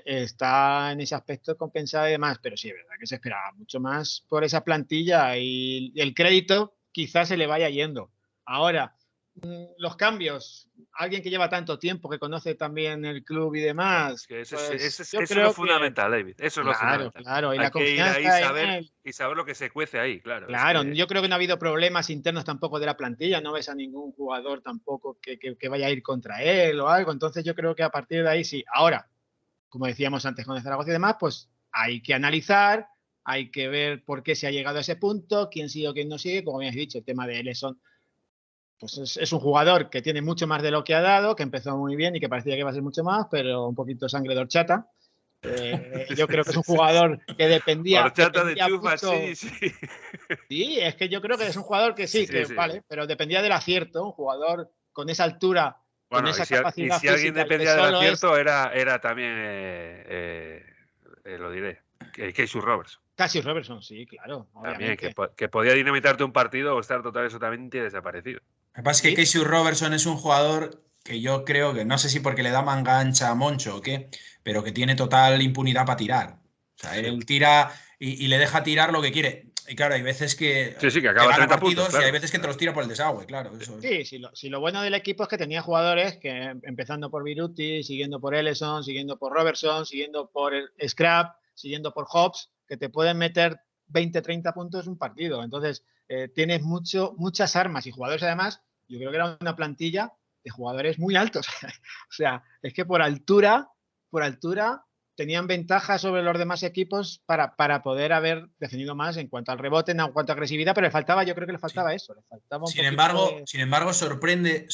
está en ese aspecto compensado y demás, pero sí, es verdad que se esperaba mucho más por esa plantilla y el crédito quizás se le vaya yendo. Ahora, los cambios, alguien que lleva tanto tiempo, que conoce también el club y demás, Es que pues eso yo es creo lo que fundamental, David. Eso es lo claro, fundamental. claro, y Hay la que ir ahí confianza en él. y saber lo que se cuece ahí, claro. Claro, yo creo que no ha habido problemas internos tampoco de la plantilla, no ves a ningún jugador tampoco que vaya a ir contra él o algo, entonces yo creo que a partir de ahí sí. Ahora, como decíamos antes con el Zaragoza y demás, pues hay que analizar, hay que ver por qué se ha llegado a ese punto, quién sigue o quién no sigue, como bien has dicho, el tema de Eleson, pues es un jugador que tiene mucho más de lo que ha dado, que empezó muy bien y que parecía que iba a ser mucho más, pero un poquito sangre de horchata. Yo creo que es un jugador que dependía Horchata de chufa, mucho. sí. Sí, es que yo creo que es un jugador que sí, que Sí. vale, pero dependía del acierto, un jugador con esa altura, con Bueno, esa capacidad si alguien física y que dependía del solo es acierto era también, lo diré, Casey Roberts. Cassius Robertson, sí, claro, También, obviamente. que podía dinamitarte un partido o estar totalmente desaparecido. Lo que pasa es que Sí. Casey Robertson es un jugador que yo creo que, no sé si porque le da manga ancha a Moncho o qué, pero que tiene total impunidad para tirar. O sea, él tira y le deja tirar lo que quiere. Y claro, hay veces que Sí, que te acaba gana 30 partidos puntos, claro. y hay veces que te los tira por el desagüe, claro. Eso. Sí, si lo bueno del equipo es que tenía jugadores que, empezando por Viruti, siguiendo por Ellison, siguiendo por Robertson, siguiendo por Scrap, siguiendo por Hobbs, que te pueden meter 20, 30 puntos en un partido. Entonces, tienes muchas armas y jugadores además, yo creo que era una plantilla de jugadores muy altos. O sea, es que por altura tenían ventaja sobre los demás equipos para poder haber defendido más en cuanto al rebote, en cuanto a agresividad, pero yo creo que le faltaba eso, le faltaba un poquito Sin embargo, sorprende,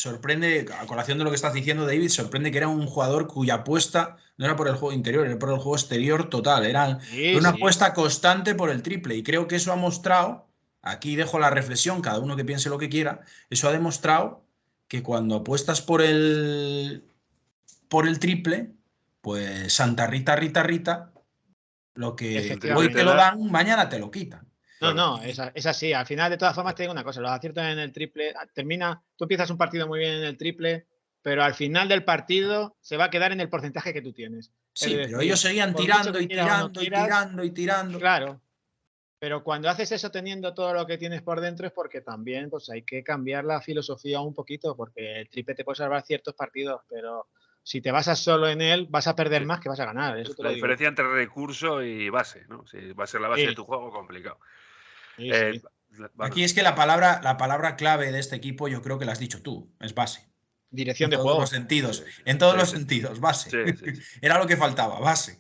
a colación de lo que estás diciendo, David, sorprende que era un jugador cuya apuesta no era por el juego interior, era por el juego exterior total. Era una apuesta constante por el triple. Y creo que eso ha mostrado, aquí dejo la reflexión, cada uno que piense lo que quiera, eso ha demostrado que cuando apuestas por el triple, pues Santa Rita, lo que hoy te lo dan, mañana te lo quitan. No, es así. Al final, de todas formas, te digo una cosa, los aciertos en el triple, tú empiezas un partido muy bien en el triple, pero al final del partido se va a quedar en el porcentaje que tú tienes. Sí, pero ellos seguían tirando y tirando. Claro, pero cuando haces eso teniendo todo lo que tienes por dentro es porque también pues hay que cambiar la filosofía un poquito, porque el triple te puede salvar ciertos partidos, pero si te basas solo en él, vas a perder más que vas a ganar. Eso te la lo digo. diferencia entre recurso y base, ¿no? Si va a ser la base de tu juego, complicado. Sí. Aquí es que la palabra clave de este equipo, yo creo que la has dicho tú, es base. Dirección de juego. En todos los sentidos, base. Era lo que faltaba, base.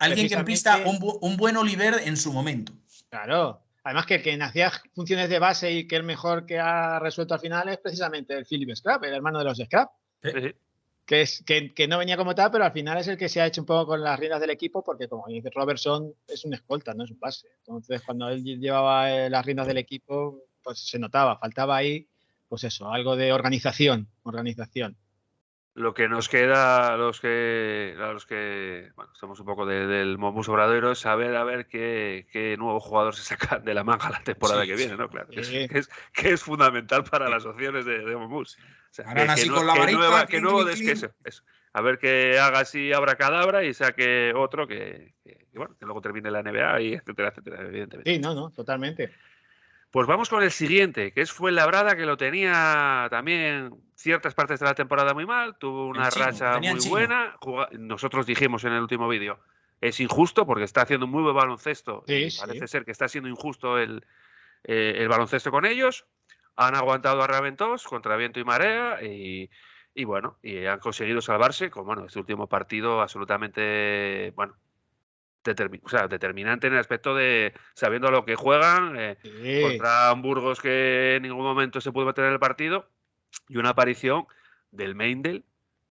Alguien que en pista, un buen Oliver en su momento. Claro. Además que el que hacía funciones de base y que el mejor que ha resuelto al final es precisamente el Philip Scrap, el hermano de los Scrap. Sí. Que no venía como tal, pero al final es el que se ha hecho un poco con las riendas del equipo, porque como dice Robertson, es un escolta, no es un base. Entonces, cuando él llevaba las riendas del equipo, pues se notaba, faltaba ahí, pues eso, algo de organización. Lo que nos queda a los que bueno, estamos un poco del Mombus Obradoiro es saber a ver qué nuevo jugador se saca de la manga la temporada que viene, ¿no? Claro, que es fundamental para las opciones de Mombus. O sea, harán así con la varita, que nuevo eso. A ver que haga así abracadabra y saque otro que luego termine la NBA y etcétera, evidentemente. Sí, no, totalmente. Pues vamos con el siguiente, que es Fuenlabrada, que lo tenía también ciertas partes de la temporada muy mal, tuvo una racha muy buena. Nosotros dijimos en el último vídeo, es injusto porque está haciendo muy buen baloncesto y parece ser que está siendo injusto el baloncesto con ellos. Han aguantado a Raventós contra viento y marea y han conseguido salvarse con este último partido absolutamente determinante en el aspecto de sabiendo a lo que juegan contra Hamburgos, que en ningún momento se pudo meter en el partido, y una aparición del Meindl,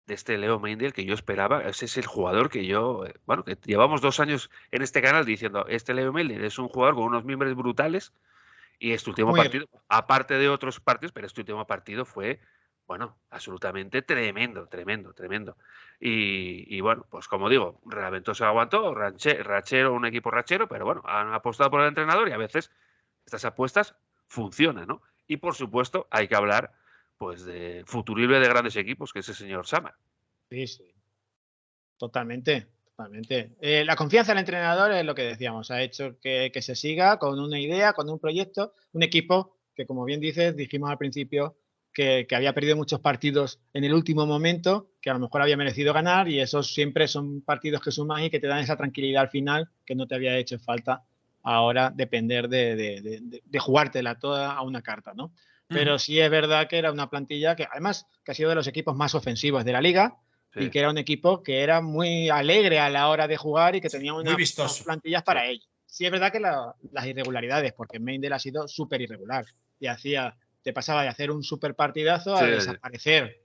de este Leo Meindl, que yo esperaba. Ese es el jugador que yo, que llevamos 2 años en este canal diciendo, este Leo Meindl es un jugador con unos miembros brutales, y este último partido, aparte de otros partidos, pero este último partido fue absolutamente tremendo. Y pues como digo, Raventós se aguantó, rachero, un equipo rachero, pero han apostado por el entrenador y a veces estas apuestas funcionan, ¿no? Y por supuesto hay que hablar pues de futurible de grandes equipos, que es el señor Samar. Sí. Totalmente. La confianza del entrenador es lo que decíamos, ha hecho que se siga con una idea, con un proyecto, un equipo que, como bien dices, dijimos al principio que había perdido muchos partidos en el último momento, que a lo mejor había merecido ganar, y esos siempre son partidos que suman y que te dan esa tranquilidad al final que no te había hecho falta ahora depender de jugártela toda a una carta, ¿no? Pero sí es verdad que era una plantilla que además que ha sido de los equipos más ofensivos de la liga. Sí. Y que era un equipo que era muy alegre a la hora de jugar y que tenía unas plantillas para ello. Sí es verdad que las irregularidades, porque Meindl ha sido súper irregular y te pasaba de hacer un súper partidazo a desaparecer.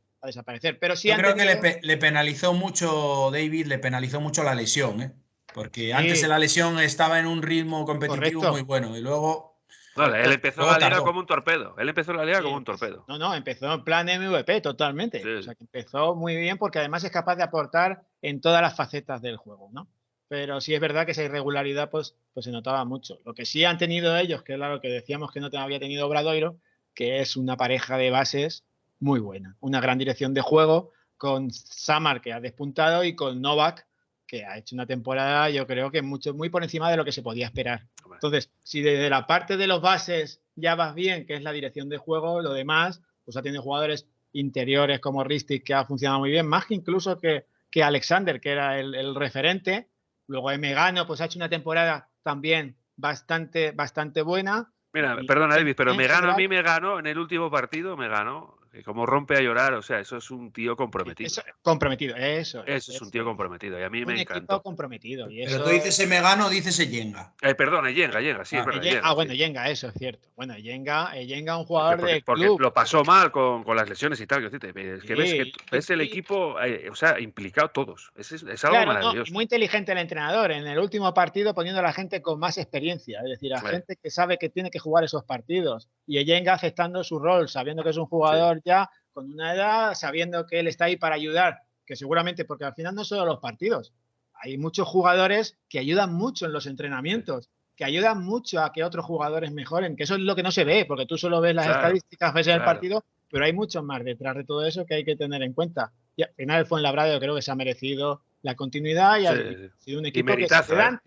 Pero sí, yo creo que le penalizó mucho, David, la lesión, ¿eh? Porque antes de la lesión estaba en un ritmo competitivo muy bueno y luego... él empezó la liga como un torpedo. No, empezó en plan MVP totalmente. Sí. O sea, que empezó muy bien porque además es capaz de aportar en todas las facetas del juego, ¿no? Pero sí es verdad que esa irregularidad pues se notaba mucho. Lo que sí han tenido ellos, que es lo que decíamos que no había tenido Obradoiro, que es una pareja de bases muy buena. Una gran dirección de juego con Samar, que ha despuntado, y con Novak, que ha hecho una temporada, yo creo que muy por encima de lo que se podía esperar. Entonces, si desde la parte de los bases ya vas bien, que es la dirección de juego, lo demás, pues ha tenido jugadores interiores como Ristic, que ha funcionado muy bien, más que incluso que Alexander, que era el referente. Luego Megano, pues ha hecho una temporada también bastante buena. Mira, perdona, David, pero a mí me ganó en el último partido, que como rompe a llorar, o sea, eso es un tío comprometido. Eso es un tío comprometido y a mí me encantó. Un equipo comprometido. Y pero tú dices Megano, dices Yenga. Perdona, Yenga, sí, es verdad. Yenga, eso es cierto. Bueno, Yenga, un jugador de porque club. Lo pasó mal con las lesiones y tal. Es que ves el equipo, implicado todos. Es algo maravilloso. Muy inteligente el entrenador en el último partido, poniendo a la gente con más experiencia, es decir, a gente que sabe que tiene que jugar esos partidos. Y Yenga aceptando su rol, sabiendo que es un jugador ya con una edad, sabiendo que él está ahí para ayudar, que seguramente, porque al final no solo los partidos, hay muchos jugadores que ayudan mucho en los entrenamientos, que ayudan mucho a que otros jugadores mejoren, que eso es lo que no se ve, porque tú solo ves las estadísticas, ves el partido, pero hay mucho más detrás de todo eso que hay que tener en cuenta. Y al final el Fuenlabrada yo creo que se ha merecido la continuidad y ha sido un equipo que te dan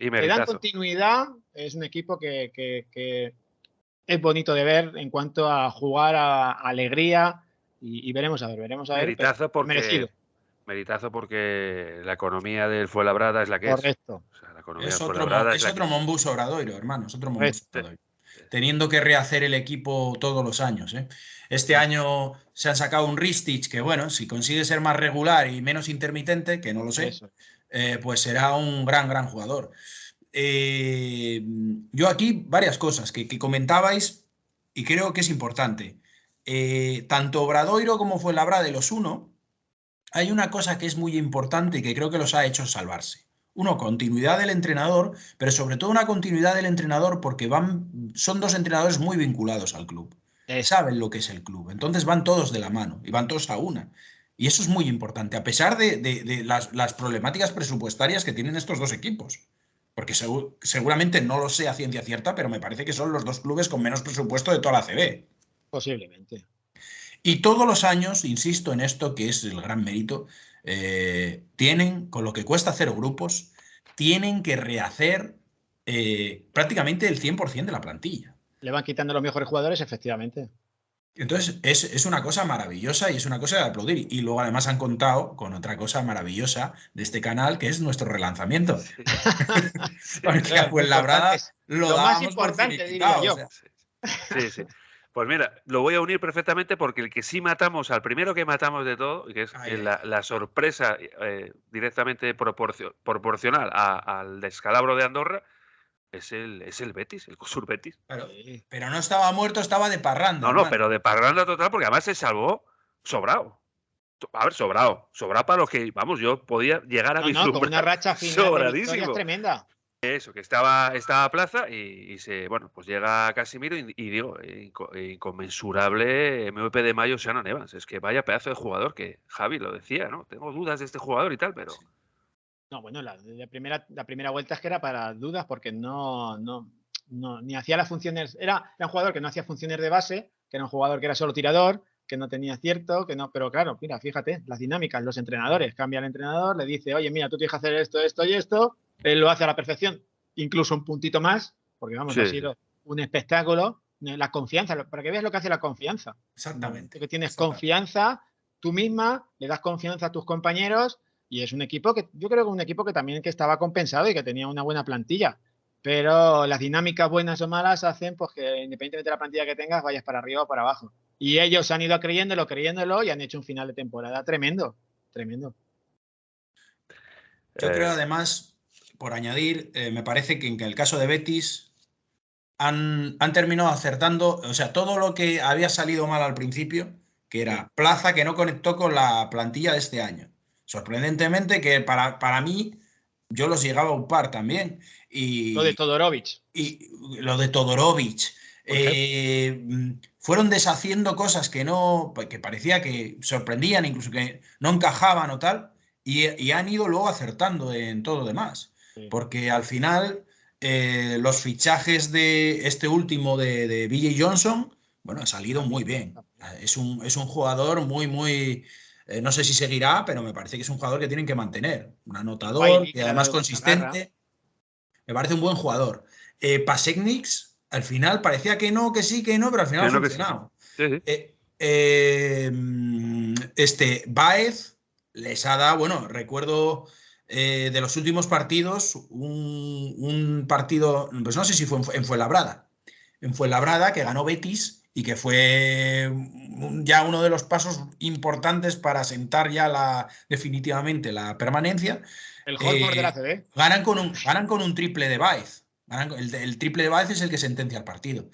continuidad, es un equipo que es bonito de ver en cuanto a jugar a alegría y veremos a ver. Meritazo porque la economía del Fuenlabrada es la que Correcto. es. O sea, la economía es otro Mombus Obradoiro, hermano, es otro Mombus Obradoiro. Teniendo que rehacer el equipo todos los años, ¿eh? Este año se han sacado un Ristic que, bueno, si consigue ser más regular y menos intermitente, que no lo sé, pues será un gran jugador. Yo aquí varias cosas que comentabais y creo que es importante. Tanto Obradoiro como Fuenlabrada de los uno, hay una cosa que es muy importante y que creo que los ha hecho salvarse. Uno, continuidad del entrenador, pero sobre todo una continuidad del entrenador porque son dos entrenadores muy vinculados al club. Saben lo que es el club. Entonces van todos de la mano y van todos a una. Y eso es muy importante, a pesar de las problemáticas presupuestarias que tienen estos dos equipos. Porque seguramente no lo sé a ciencia cierta, pero me parece que son los dos clubes con menos presupuesto de toda la ACB. Posiblemente. Y todos los años, insisto en esto, que es el gran mérito, tienen, con lo que cuesta hacer grupos, tienen que rehacer prácticamente el 100% de la plantilla. Le van quitando los mejores jugadores, efectivamente. Entonces, es una cosa maravillosa y es una cosa de aplaudir. Y luego además han contado con otra cosa maravillosa de este canal, que es nuestro relanzamiento. Sí. Porque Claro, a Fuenlabrada lo lo más dábamos por importante, finiquitado, diría yo. o sea. Sí. Pues mira, lo voy a unir perfectamente porque el que sí matamos, al primero que matamos de todo, que es la sorpresa directamente proporcional al descalabro de Andorra, es el Betis, el COSUR Betis. Claro, pero no estaba muerto, estaba de parranda. No, pero de parranda total, porque además se salvó sobrado. A ver, sobrado para lo que, vamos, yo podía llegar a vislumbrar. Con una racha final de victorias tremenda. Eso, que estaba a Plaza y pues llega Casimiro y digo, inconmensurable MVP de mayo Shannon Evans. Es que vaya pedazo de jugador, que Javi lo decía, ¿no? Tengo dudas de este jugador y tal, pero... No, bueno, la primera vuelta es que era para dudas porque no ni hacía las funciones, era un jugador que no hacía funciones de base, que era un jugador que era solo tirador, que no tenía acierto, que no, pero claro, mira, fíjate, las dinámicas, los entrenadores, cambia el entrenador, le dice, oye, mira, tú tienes que hacer esto, esto y esto, él lo hace a la perfección, incluso un puntito más, porque vamos, ha sido un espectáculo, la confianza, para que veas lo que hace la confianza. Exactamente. Que tienes confianza tú misma, le das confianza a tus compañeros y es un equipo que, yo creo que un equipo que también que estaba compensado y que tenía una buena plantilla. Pero las dinámicas buenas o malas hacen pues que independientemente de la plantilla que tengas, vayas para arriba o para abajo. Y ellos han ido creyéndolo y han hecho un final de temporada tremendo. Yo creo además, por añadir, me parece que en el caso de Betis han terminado acertando, o sea, todo lo que había salido mal al principio, que era Plaza que no conectó con la plantilla de este año. Sorprendentemente que para mí, yo los llegaba a upar también. Lo de Todorovic. Y lo de Todorovic. Fueron deshaciendo cosas que parecía que sorprendían, incluso que no encajaban o tal, y han ido luego acertando en todo lo demás. Sí. Porque al final, los fichajes de este último de BJ Johnson, bueno, ha salido muy bien. Es un jugador muy... no sé si seguirá, pero me parece que es un jugador que tienen que mantener. Un anotador y además consistente. Me parece un buen jugador. Pasecniks, al final parecía que no, que sí, que no, pero al final ha funcionado. Sí. Baez les ha dado, bueno, recuerdo de los últimos partidos, un partido, pues no sé si fue en Fuenlabrada. En Fuenlabrada, que ganó Betis y que fue ya uno de los pasos importantes para sentar ya definitivamente la permanencia. El Holford de la CB. Ganan con un triple de Baez. El triple de Baez es el que sentencia el partido.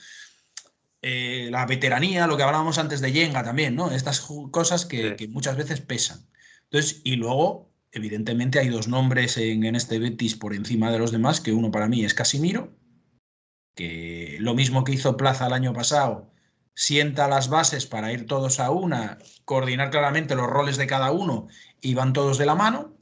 La veteranía, lo que hablábamos antes de Yenga también, ¿no? Estas cosas que muchas veces pesan. Entonces, y luego, evidentemente, hay dos nombres en este Betis por encima de los demás, que uno para mí es Casimiro, que lo mismo que hizo Plaza el año pasado, sienta las bases para ir todos a una, coordinar claramente los roles de cada uno y van todos de la mano.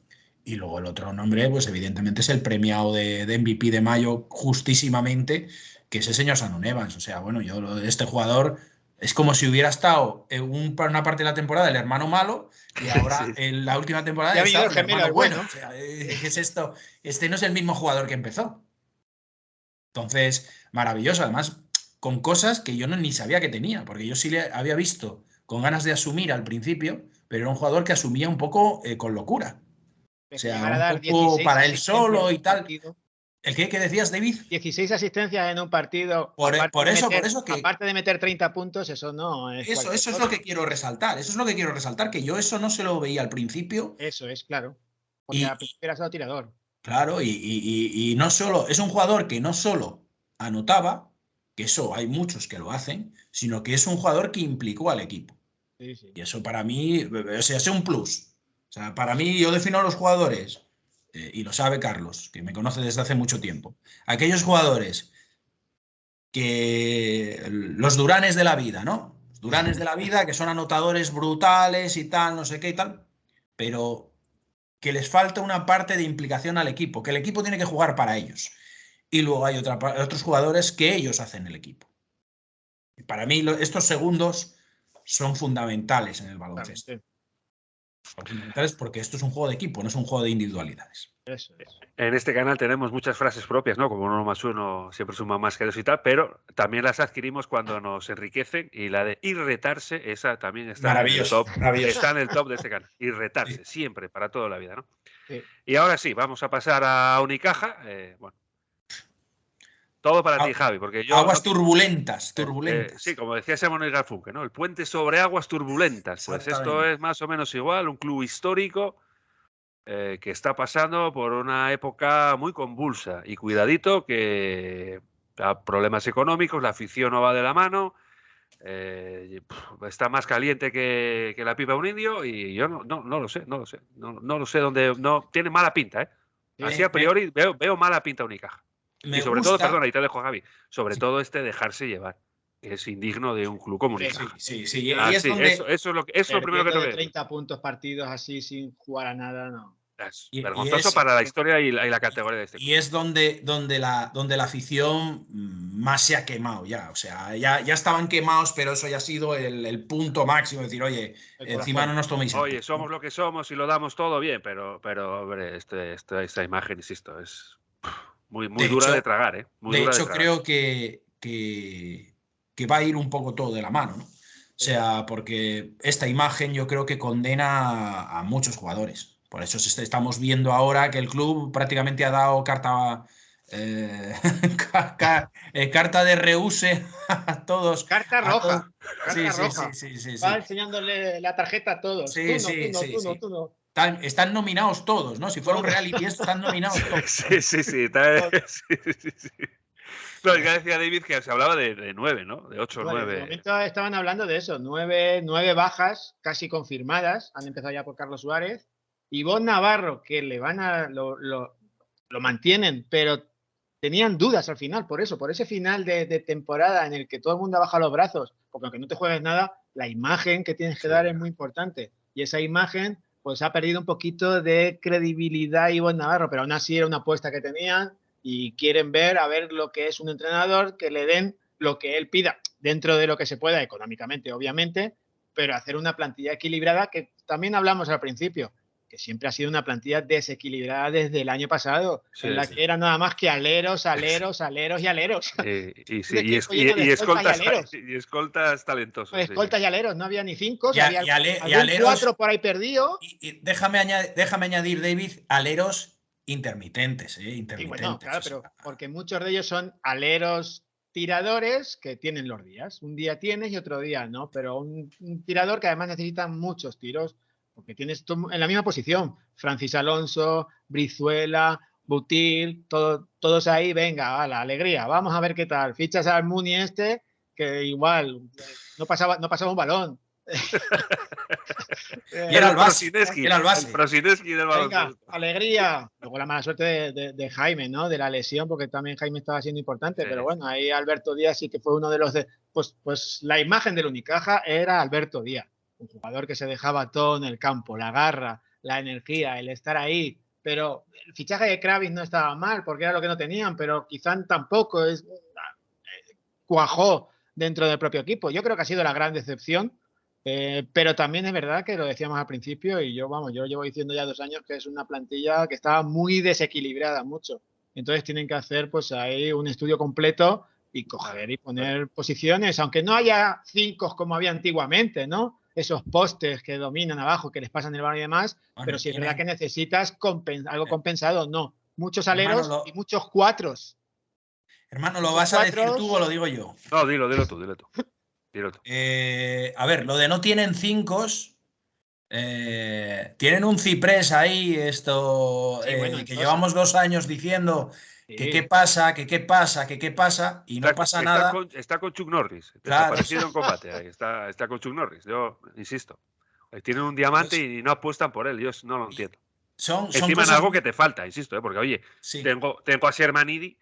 Y luego el otro nombre, pues evidentemente es el premiado de MVP de mayo justísimamente, que es el señor Shannon Evans. O sea, bueno, este jugador es como si hubiera estado en una parte de la temporada el hermano malo y ahora en la última temporada está el hermano bueno. O sea, ¿qué es esto? Este no es el mismo jugador que empezó. Entonces, maravilloso. Además, con cosas que yo ni sabía que tenía, porque yo sí le había visto con ganas de asumir al principio, pero era un jugador que asumía un poco con locura. O sea, un poco para él solo y tal. ¿El qué decías, David? 16 asistencias en un partido. Por eso que... Aparte de meter 30 puntos, eso no es... Eso es lo que quiero resaltar. Eso es lo que quiero resaltar, que yo eso no se lo veía al principio. Eso es, claro. Porque al principio era solo tirador. Claro, y no solo, es un jugador que no solo anotaba, que eso hay muchos que lo hacen, sino que es un jugador que implicó al equipo. Sí, sí. Y eso para mí, o sea, es un plus. O sea, para mí yo defino a los jugadores, y lo sabe Carlos, que me conoce desde hace mucho tiempo, aquellos jugadores que los Duranes de la vida, ¿no? Los Duranes de la vida que son anotadores brutales y tal, no sé qué y tal, pero que les falta una parte de implicación al equipo, que el equipo tiene que jugar para ellos. Y luego hay otros jugadores que ellos hacen el equipo. Y para mí estos segundos son fundamentales en el baloncesto. Son fundamentales porque esto es un juego de equipo, no es un juego de individualidades. Eso es. En este canal tenemos muchas frases propias, ¿no? Como 1+1 siempre suma más que 2 y tal, pero también las adquirimos cuando nos enriquecen, y la de irretarse, esa también está Maravilloso, en el top. maravilloso. Está en el top de este canal. Irretarse, Sí. siempre, para toda la vida, ¿no? Sí. Y ahora sí, vamos a pasar a Unicaja. Bueno, todo para ti, Javi, porque yo... Aguas no, turbulentas. sí, como decía Simon y Garfunkel, ¿no? El puente sobre aguas turbulentas. Pues esto es más o menos igual, un club histórico que está pasando por una época muy convulsa. Y cuidadito que problemas económicos, la afición no va de la mano, está más caliente que la pipa de un indio, y yo no lo sé, no lo sé dónde... No, tiene mala pinta, ¿eh? Así a priori veo mala pinta Unicaja. Y sobre todo, perdona, y te dejo, Javi, sobre todo dejarse llevar, que es indigno de un club como Unicaja. Sí. Y es donde, eso es lo primero que tengo que decir. 30 puntos partidos así sin jugar a nada, no. Es vergonzoso para la historia y la categoría de este club. Y es donde la afición más se ha quemado ya. O sea, ya estaban quemados, pero eso ya ha sido el punto máximo. Decir, oye, encima no nos toméis. Oye, somos lo que somos y lo damos todo bien, pero hombre, esta imagen, insisto, es muy dura de tragar, ¿eh? De hecho, creo que va a ir un poco todo de la mano, ¿no? O sea, porque esta imagen yo creo que condena a muchos jugadores. Por eso estamos viendo ahora que el club prácticamente ha dado carta de rehúse a todos. Carta roja. Sí. Va enseñándole la tarjeta a todos. Tú no. Están nominados todos, ¿no? Si fuera un reality esto, están nominados todos. Sí. Pero ya decía David que se hablaba de 9, ¿no? De 8 o 9. De momento estaban hablando de eso. 9 bajas casi confirmadas. Han empezado ya por Carlos Suárez. Ivonne Navarro, que le van a... Lo mantienen, pero tenían dudas al final, por ese final de temporada en el que todo el mundo baja los brazos, porque aunque no te juegues nada, la imagen que tienes que dar es muy importante. Y esa imagen, pues ha perdido un poquito de credibilidad Ivonne Navarro, pero aún así era una apuesta que tenían y quieren ver lo que es un entrenador, que le den lo que él pida, dentro de lo que se pueda económicamente, obviamente, pero hacer una plantilla equilibrada, que también hablamos al principio, que siempre ha sido una plantilla desequilibrada desde el año pasado, en la que era nada más que aleros y aleros. Y escoltas talentosos. Escoltas y aleros, no había ni 5, había algún 4 por ahí perdido. Y déjame añadir, David, aleros intermitentes. Y bueno, claro, pero porque muchos de ellos son aleros tiradores que tienen los días. Un día tienes y otro día no, pero un tirador que además necesita muchos tiros, porque tienes en la misma posición, Francis Alonso, Brizuela, Butil, todos ahí, venga, a la alegría, vamos a ver qué tal. Fichas al Muni que igual no pasaba un balón. Era el Prosineski del balón. Venga, alegría. Luego la mala suerte de Jaime, ¿no? De la lesión, porque también Jaime estaba siendo importante, pero bueno, ahí Alberto Díaz sí que fue uno de los pues la imagen del Unicaja era Alberto Díaz. Un jugador que se dejaba todo en el campo, la garra, la energía, el estar ahí. Pero el fichaje de Kravis no estaba mal, porque era lo que no tenían, pero quizá tampoco cuajó dentro del propio equipo. Yo creo que ha sido la gran decepción, pero también es verdad que lo decíamos al principio, y yo llevo diciendo ya 2 años que es una plantilla que estaba muy desequilibrada, mucho. Entonces tienen que hacer pues ahí un estudio completo y coger y poner posiciones, aunque no haya 5 como había antiguamente, ¿no? Esos postes que dominan abajo, que les pasan el balón y demás, pero sí es verdad que necesitas algo compensado, no. Muchos aleros y muchos 4. Hermano, ¿lo vas a decir tú o lo digo yo? No, dilo tú. A ver, lo de no tienen 5 Tienen un ciprés ahí, esto, Sí, bueno, que llevamos 2 años diciendo que qué sí. pasa, que qué pasa, que qué pasa, y no pasa nada. Está con Chuck Norris, Claro, desaparecido en combate. Ahí está con Chuck Norris. Yo insisto. Tienen un diamante pues, y no apuestan por él. Yo no lo entiendo. son Encima en cosas algo que muy... te falta, insisto, porque oye, Sí. tengo a Shermanidi,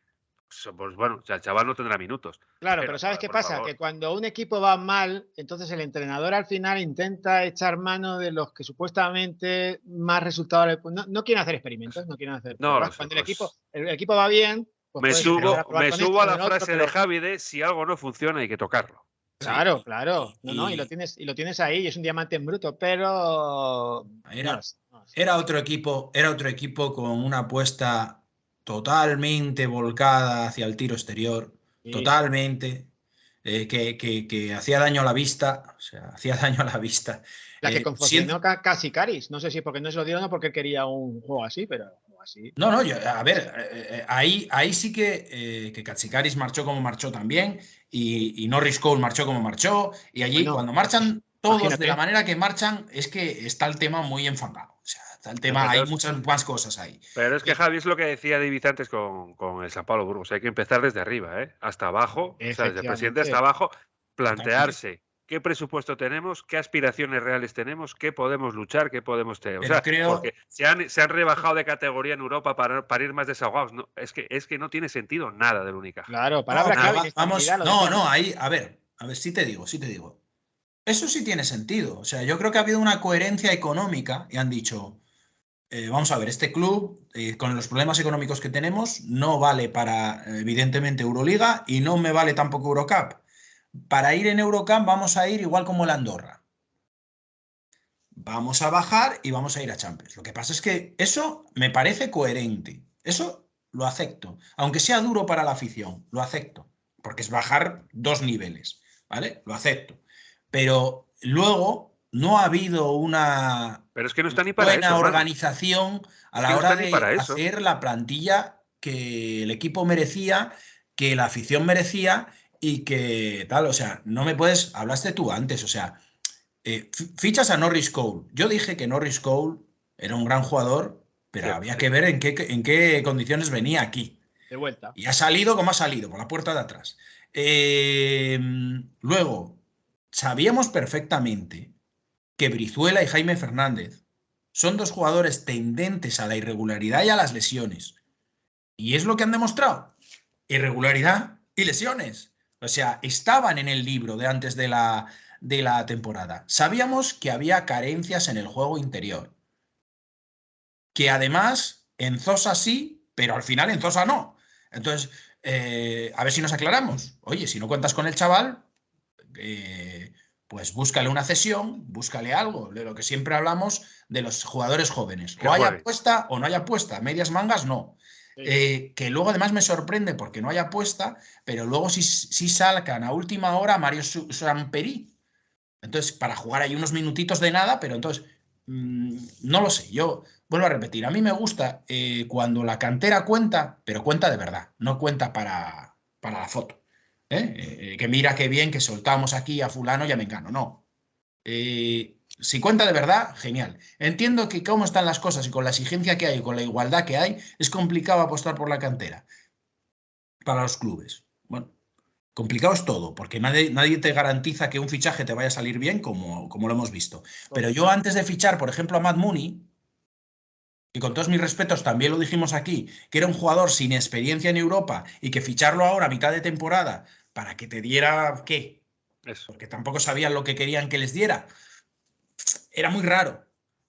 pues bueno, o sea, el chaval no tendrá minutos. Claro, pero Pero, ¿sabes joder, qué por pasa? Que favor. cuando un equipo va mal, entonces el entrenador al final intenta echar mano de los que supuestamente más resultados. No quieren hacer experimentos, no quieren hacer No lo pruebas. sé, Cuando pues el equipo va bien, pues puedes empezar a probar me con esto, subo a con la el otro, frase de pero Javi de si algo no funciona hay que tocarlo. Sí. claro, claro. No, Y y lo tienes ahí, y es un diamante en bruto, pero no lo era, sé, no lo sé. era otro equipo con una apuesta totalmente volcada hacia el tiro exterior, Sí, sí. totalmente, que hacía daño a la vista, o sea, hacía daño a la vista. La que Siendo, confundió casi Caris. No sé si porque no se lo dieron o porque él quería un juego así, pero un juego así. No, no, a ver, ahí sí que Katsikaris marchó como marchó también, y Norris Cole marchó como marchó, y allí Bueno, cuando marchan todos de la imagínate. manera que marchan, es que está el tema muy enfangado. O sea, está el tema, hay Empezamos. muchas más cosas ahí. Pero es que Eh, Javi es lo que decía David antes con el San Pablo Burgos. Hay que empezar desde arriba, ¿eh? Hasta abajo, o sea, desde el presidente hasta Efectivamente, abajo, Totalmente. plantearse qué presupuesto tenemos, qué aspiraciones reales tenemos, qué podemos luchar, qué podemos tener. O Pero sea, porque creo, se han rebajado de categoría en Europa para ir más desahogados. No, es que no tiene sentido nada del Unicaja. claro, no, palabra pero clave, vamos, inestabilidad, lo no, decíamos. no, ahí, a ver, sí te digo. Eso sí tiene sentido. O sea, yo creo que ha habido una coherencia económica y han dicho, vamos a ver, este club, con los problemas económicos que tenemos, no vale para, evidentemente, Euroliga y no me vale tampoco Eurocup. Para ir en Eurocup vamos a ir igual como el Andorra. Vamos a bajar y vamos a ir a Champions. Lo que pasa es que eso me parece coherente. Eso lo acepto. Aunque sea duro para la afición, lo acepto. Porque es bajar 2 niveles. ¿Vale? Lo acepto. Pero luego no ha habido una Pero es que no está ni para eso, buena hermano. organización a Es que la no está hora ni de para eso. hacer la plantilla que el equipo merecía, que la afición merecía y que tal. O sea, no me puedes, hablaste tú antes, o sea, fichas a Norris Cole. Yo dije que Norris Cole era un gran jugador, pero Cierto, había sí. que ver en qué condiciones venía aquí. De vuelta. Y ha salido como ha salido, por la puerta de atrás. Luego, sabíamos perfectamente que Brizuela y Jaime Fernández son dos jugadores tendentes a la irregularidad y a las lesiones. Y es lo que han demostrado. Irregularidad y lesiones. O sea, estaban en el libro de antes de la temporada. Sabíamos que había carencias en el juego interior. Que además en Zosa sí, pero al final en Zosa no. Entonces, a ver si nos aclaramos. Oye, si no cuentas con el chaval, eh, pues búscale una cesión, búscale algo, de lo que siempre hablamos de los jugadores jóvenes. Que O hay juegue. apuesta o no hay apuesta, medias mangas no. Sí. Que luego además me sorprende porque no hay apuesta, pero luego sí salcan a última hora a Mario Samperí. Entonces, para jugar ahí unos minutitos de nada, pero entonces, no lo sé. Yo vuelvo a repetir, a mí me gusta cuando la cantera cuenta, pero cuenta de verdad, no cuenta para la foto. Que mira qué bien que soltamos aquí a fulano y a mengano. No. Si cuenta de verdad, genial. Entiendo que cómo están las cosas y con la exigencia que hay y con la igualdad que hay, es complicado apostar por la cantera para los clubes. Bueno, complicado es todo, porque nadie te garantiza que un fichaje te vaya a salir bien, como lo hemos visto. Pero yo Correcto. antes de fichar, por ejemplo, a Matt Mooney, y con todos mis respetos también lo dijimos aquí, que era un jugador sin experiencia en Europa y que ficharlo ahora a mitad de temporada para que te diera, ¿qué? Eso. Porque tampoco sabían lo que querían que les diera. Era muy raro,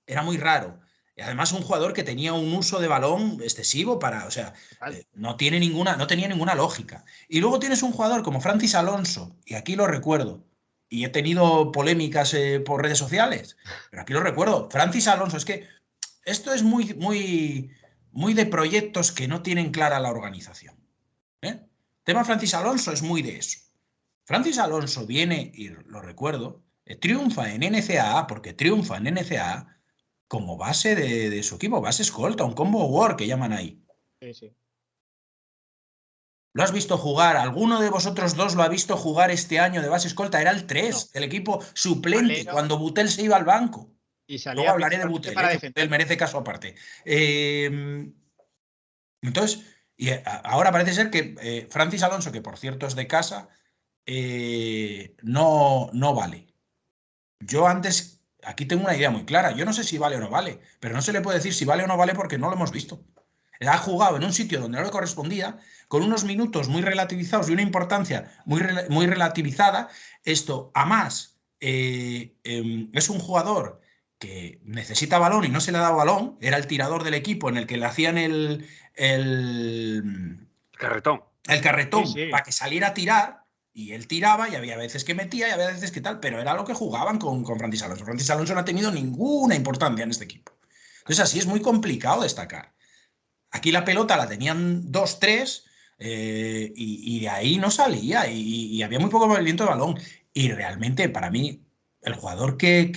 era muy raro. Y además un jugador que tenía un uso de balón excesivo para, o sea, Total. no tenía ninguna lógica. Y luego tienes un jugador como Francis Alonso, y aquí lo recuerdo, y he tenido polémicas por redes sociales, pero aquí lo recuerdo. Francis Alonso, es que esto es muy de proyectos que no tienen clara la organización. ¿Eh? Tema Francis Alonso es muy de eso. Francis Alonso viene, y lo recuerdo, triunfa en NCAA, porque triunfa en NCAA como base de su equipo, base escolta, un combo war que llaman ahí. Sí, sí. ¿Lo has visto jugar? ¿Alguno de vosotros dos lo ha visto jugar este año de base escolta? Era el No. 3 del equipo suplente, Valero, cuando Butel se iba al banco. Y salía Luego hablaré de principalmente Butel, para que defender. Butel merece caso aparte. Entonces, ahora parece ser que Francis Alonso, que por cierto es de casa, no vale. Yo antes, aquí tengo una idea muy clara. Yo no sé si vale o no vale, pero no se le puede decir si vale o no vale porque no lo hemos visto. Ha jugado en un sitio donde no le correspondía, con unos minutos muy relativizados y una importancia muy relativizada. Esto, a más, es un jugador que necesita balón y no se le ha dado balón. Era el tirador del equipo en el que le hacían Carretón. el carretón Sí. para que saliera a tirar. Y él tiraba y había veces que metía y había veces que tal, pero era lo que jugaban con Francis Alonso. Francis Alonso no ha tenido ninguna importancia en este equipo. Entonces así es muy complicado destacar. Aquí la pelota la tenían 2-3 y de ahí no salía y había muy poco movimiento de balón. Y realmente para mí el jugador que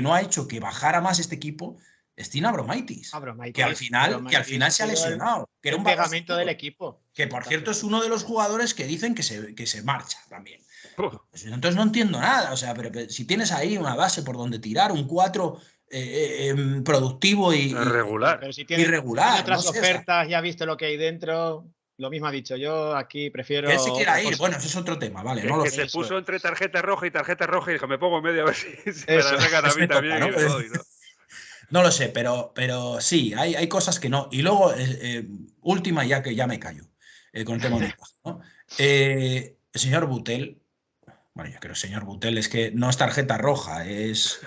no ha hecho que bajara más este equipo es Tina Abromaitis, que al final se ha lesionado, que era el un balazo pegamento del equipo. que por cierto es uno de los jugadores que dicen que se marcha también. Uf. Pues entonces no entiendo nada, o sea, pero si tienes ahí una base por donde tirar, un 4 productivo Regular. Pero si y tiene regular, otras no sé, o sea, ofertas, ya ha visto lo que hay dentro, lo mismo ha dicho yo, aquí prefiero que él se quiera otra ir, cosa. bueno, ese es otro tema, vale, no Que lo se sé. Eso puso es. entre tarjeta roja y dijo, me pongo en medio a ver si me Eso la sacan a Pues mí me toca, también ¿no? y me voy, ¿no? No lo sé, pero sí, hay cosas que no. Y luego, última, ya que ya me callo, con el tema Unicaja, ¿no? El señor Butel, bueno, yo creo, señor Butel, es que no es tarjeta roja, es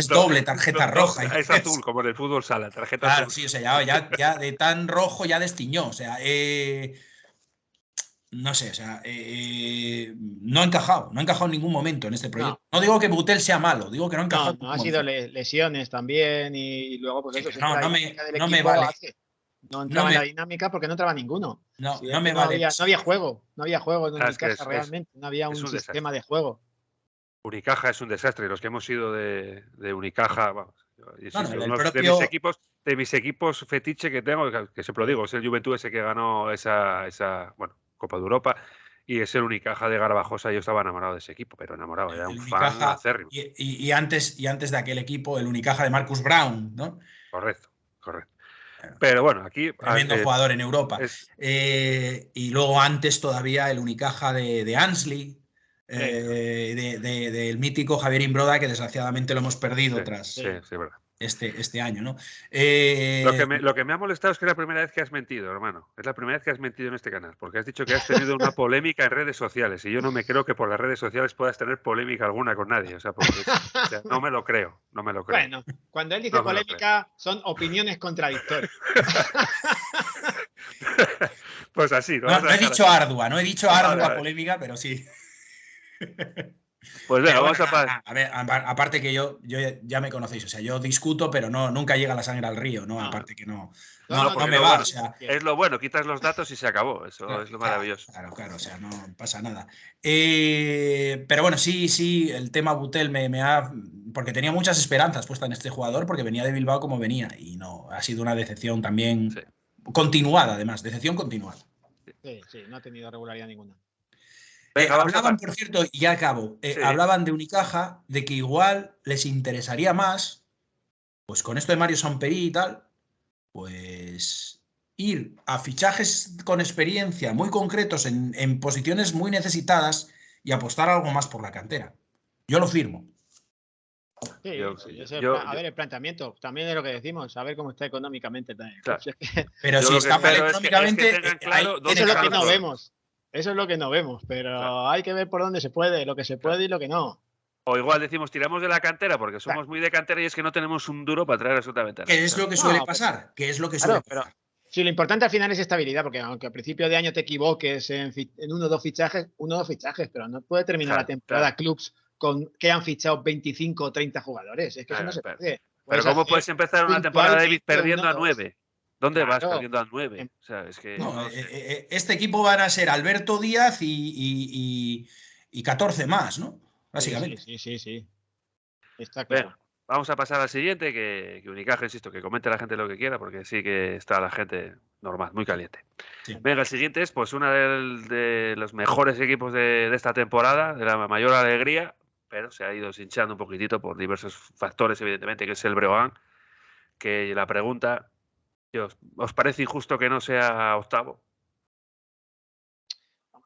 No, doble tarjeta roja. es azul, como en el fútbol sala, tarjeta Claro, azul. sí, o sea, ya de tan rojo ya destiñó, o sea, no sé, o sea, no ha encajado en ningún momento en este No, proyecto. No digo que Butel sea malo, digo que no ha encajado en no, ha ningún sido momento. lesiones también y luego pues Sí, eso, pero si es que la no dinámica del me equipo vale, hace. No no entraba en me, la dinámica porque no entraba ninguno. Si no es que me vale. no había juego, no había juego en Ah, es que Unicaja realmente, no había es un un desastre. sistema de juego. Unicaja es un desastre. Los que hemos ido de Unicaja, vamos, yo No, no, insisto, el uno propio. de mis equipos fetiche que tengo, que siempre lo digo, es el Juventud ese que ganó esa bueno, Copa de Europa, y es el Unicaja de Garbajosa. Yo estaba enamorado de ese equipo, pero enamorado, era un El fan Unicaja acérrimo. y antes de aquel equipo, el Unicaja de Marcus Brown, ¿no? Correcto, correcto. Pero bueno, aquí Tremendo jugador en Europa. es Y luego antes todavía el Unicaja de Ansley, Sí, del mítico Javier Imbroda, que desgraciadamente lo hemos perdido sí, tras sí. sí, verdad. este año, ¿no? Lo que me ha molestado es que es la primera vez que has mentido, hermano. Es la primera vez que has mentido en este canal, porque has dicho que has tenido una polémica en redes sociales, y yo no me creo que por las redes sociales puedas tener polémica alguna con nadie. O sea, o sea, no me lo creo, no me lo creo. Bueno, cuando él dice No me lo creo. polémica, son opiniones contradictorias. Pues así, lo No, vamos a no he dejar dicho así. ardua, no he dicho Vale, ardua vale. polémica, pero sí. Pues venga, Pero bueno, vamos a pasar. a ver, aparte que yo ya me conocéis, o sea, yo discuto, pero nunca llega la sangre al río, ¿no? No, Aparte que no No, me porque lo va, o bueno sea, es lo bueno, quitas los datos y se acabó. Eso es lo maravilloso. claro, o sea, no pasa nada. Pero bueno, sí, el tema Butel porque tenía muchas esperanzas puestas en este jugador, porque venía de Bilbao como venía, y no, ha sido una decepción Sí. también continuada, además, decepción continuada. sí, no ha tenido regularidad ninguna. Venga, vamos a Hablaban, pasar. por cierto, y ya acabo, Sí, hablaban de Unicaja, de que igual les interesaría más, pues con esto de Mario Samperí y tal, pues ir a fichajes con experiencia muy concretos en posiciones muy necesitadas y apostar algo más por la cantera. Yo lo firmo. Sí, a yo, ver, el planteamiento también es lo que decimos, a ver cómo está económicamente también. claro, Pero yo si lo que está mal espero es que económicamente, tengan ahí claro tiene dónde Eso es lo que están que los no haber. problemas. vemos. Eso es lo que no vemos, Claro, pero hay que ver por dónde se puede, lo que se puede claro. y lo que no. O igual decimos, tiramos de la cantera porque somos muy de cantera y es que no tenemos un duro para traer absolutamente a ¿Qué nadie, es lo ¿sabes? que suele No, pero, pasar? ¿Qué es lo que suele claro, pero pasar? sí, lo importante al final es estabilidad, porque aunque a principio de año te equivoques en uno o dos fichajes, pero no puede terminar la Claro, claro. temporada clubs que han fichado 25 o 30 jugadores. Es que eso no Claro, se pero, puede. pero Puedes ¿cómo hacer puedes empezar una temporada, David, puntualmente uno perdiendo o a dos. 9? ¿Dónde vas Claro. perdiendo a 9? O sea, es que No, no sé. este equipo van a ser Alberto Díaz y 14 más, ¿no? Sí. Básicamente. Está Bueno, claro. vamos a pasar al siguiente, que Unicaja, insisto, que comente la gente lo que quiera, porque sí que está la gente normal, muy caliente. Sí. Venga, el siguiente es pues uno de los mejores equipos de esta temporada, de la mayor alegría, pero se ha ido hinchando un poquitito por diversos factores, evidentemente, que es el Breogán, que la pregunta, ¿os parece injusto que no sea octavo?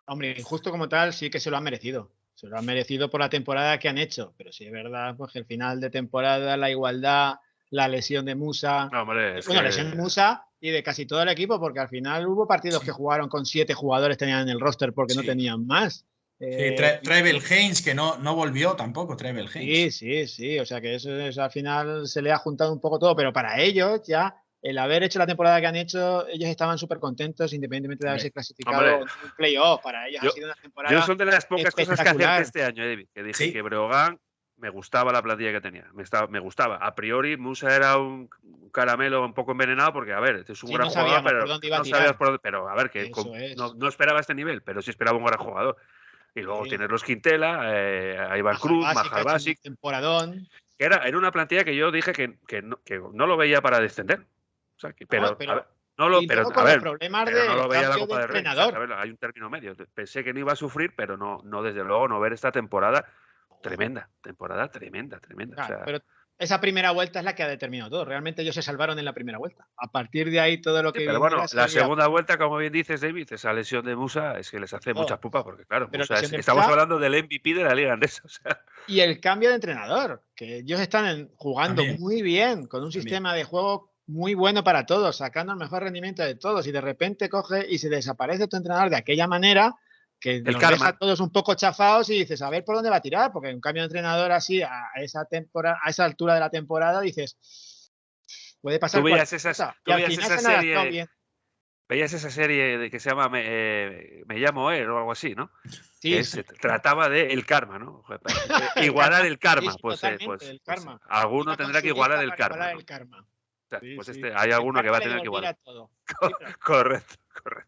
Hombre, injusto como tal, sí que se lo han merecido. Se lo han merecido por la temporada que han hecho, pero sí es verdad pues, que el final de temporada, la igualdad, la lesión de Musa, No, hombre, bueno, lesión de Musa y de casi todo el equipo, porque al final hubo partidos que jugaron con 7 jugadores tenían en el roster porque no tenían más. Sí, Trevel Haynes, que no volvió tampoco, Trevel Haynes. Sí, o sea que eso al final se le ha juntado un poco todo, pero para ellos ya el haber hecho la temporada que han hecho, ellos estaban súper contentos independientemente de haberse clasificado en un playoff. Para ellos ha sido una temporada yo son de las pocas cosas que acerté este año, David, que dije que Breogán me gustaba la plantilla que tenía, me gustaba. A priori, Musa era un caramelo un poco envenenado porque, a ver, es un gran jugador, pero no sabías por dónde. Pero, a ver, que no esperaba este nivel, pero sí esperaba un gran jugador. Y luego tienes los Quintela, a Iván Cruz, Mahar Basic. Temporadón. Era una plantilla que yo dije que no lo veía para descender. O sea, pero no lo veía la Copa del Rey. O sea, hay un término medio. Pensé que no iba a sufrir, pero no desde luego, no ver esta temporada tremenda. Claro, o sea, pero esa primera vuelta es la que ha determinado todo. Realmente ellos se salvaron en la primera vuelta. A partir de ahí todo lo que... Pero bueno, la segunda vuelta, como bien dices, David, esa lesión de Musa es que les hace muchas pupas, porque claro, estamos hablando del MVP de la Liga Andesa. O sea. Y el cambio de entrenador, que ellos están jugando muy bien, con un sistema de juego muy bueno para todos, sacando el mejor rendimiento de todos, y de repente coge y se desaparece tu entrenador de aquella manera que nos deja a todos un poco chafados y dices, a ver por dónde va a tirar, porque un cambio de entrenador así a esa altura de la temporada dices, puede pasar veías esa serie, veías esa serie de que se llama Me llamo él o algo así, ¿no? Sí, se trataba de el karma, ¿no? Igualar el karma, pues alguno tendrá que igualar el karma. Hay alguno que va a tener que igualar. Correcto.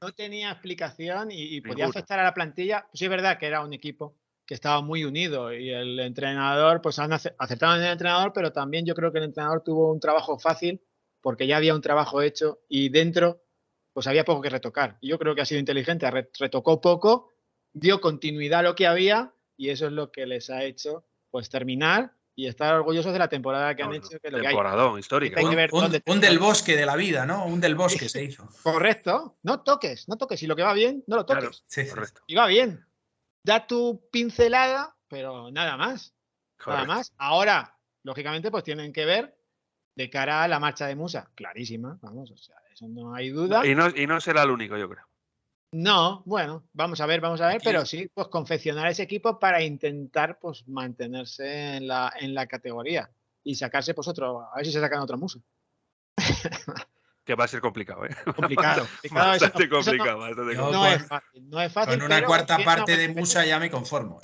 No tenía explicación y podía afectar a la plantilla. Pues sí es verdad que era un equipo que estaba muy unido y el entrenador, pues han acertado en el entrenador, pero también yo creo que el entrenador tuvo un trabajo fácil porque ya había un trabajo hecho y dentro pues había poco que retocar. Y yo creo que ha sido inteligente, retocó poco, dio continuidad a lo que había y eso es lo que les ha hecho pues terminar y estar orgullosos de la temporada que han hecho. Que temporadón histórica. Un del Bosque de la vida, ¿no? Un del Bosque se hizo. Correcto. No toques. Y lo que va bien, no lo toques. Claro, correcto. Y va bien. Da tu pincelada, pero nada más. Correcto. Nada más. Ahora, lógicamente, pues tienen que ver de cara a la marcha de Musa. Clarísima, vamos, o sea, eso no hay duda. Y no será el único, yo creo. No, bueno, vamos a ver, pero sí, pues confeccionar ese equipo para intentar pues mantenerse en la categoría y sacarse pues otro, a ver si se sacan otro Musa. Que va a ser complicado, ¿eh? Complicado. Bastante complicado. No es fácil. Con una cuarta parte de Musa ya me conformo.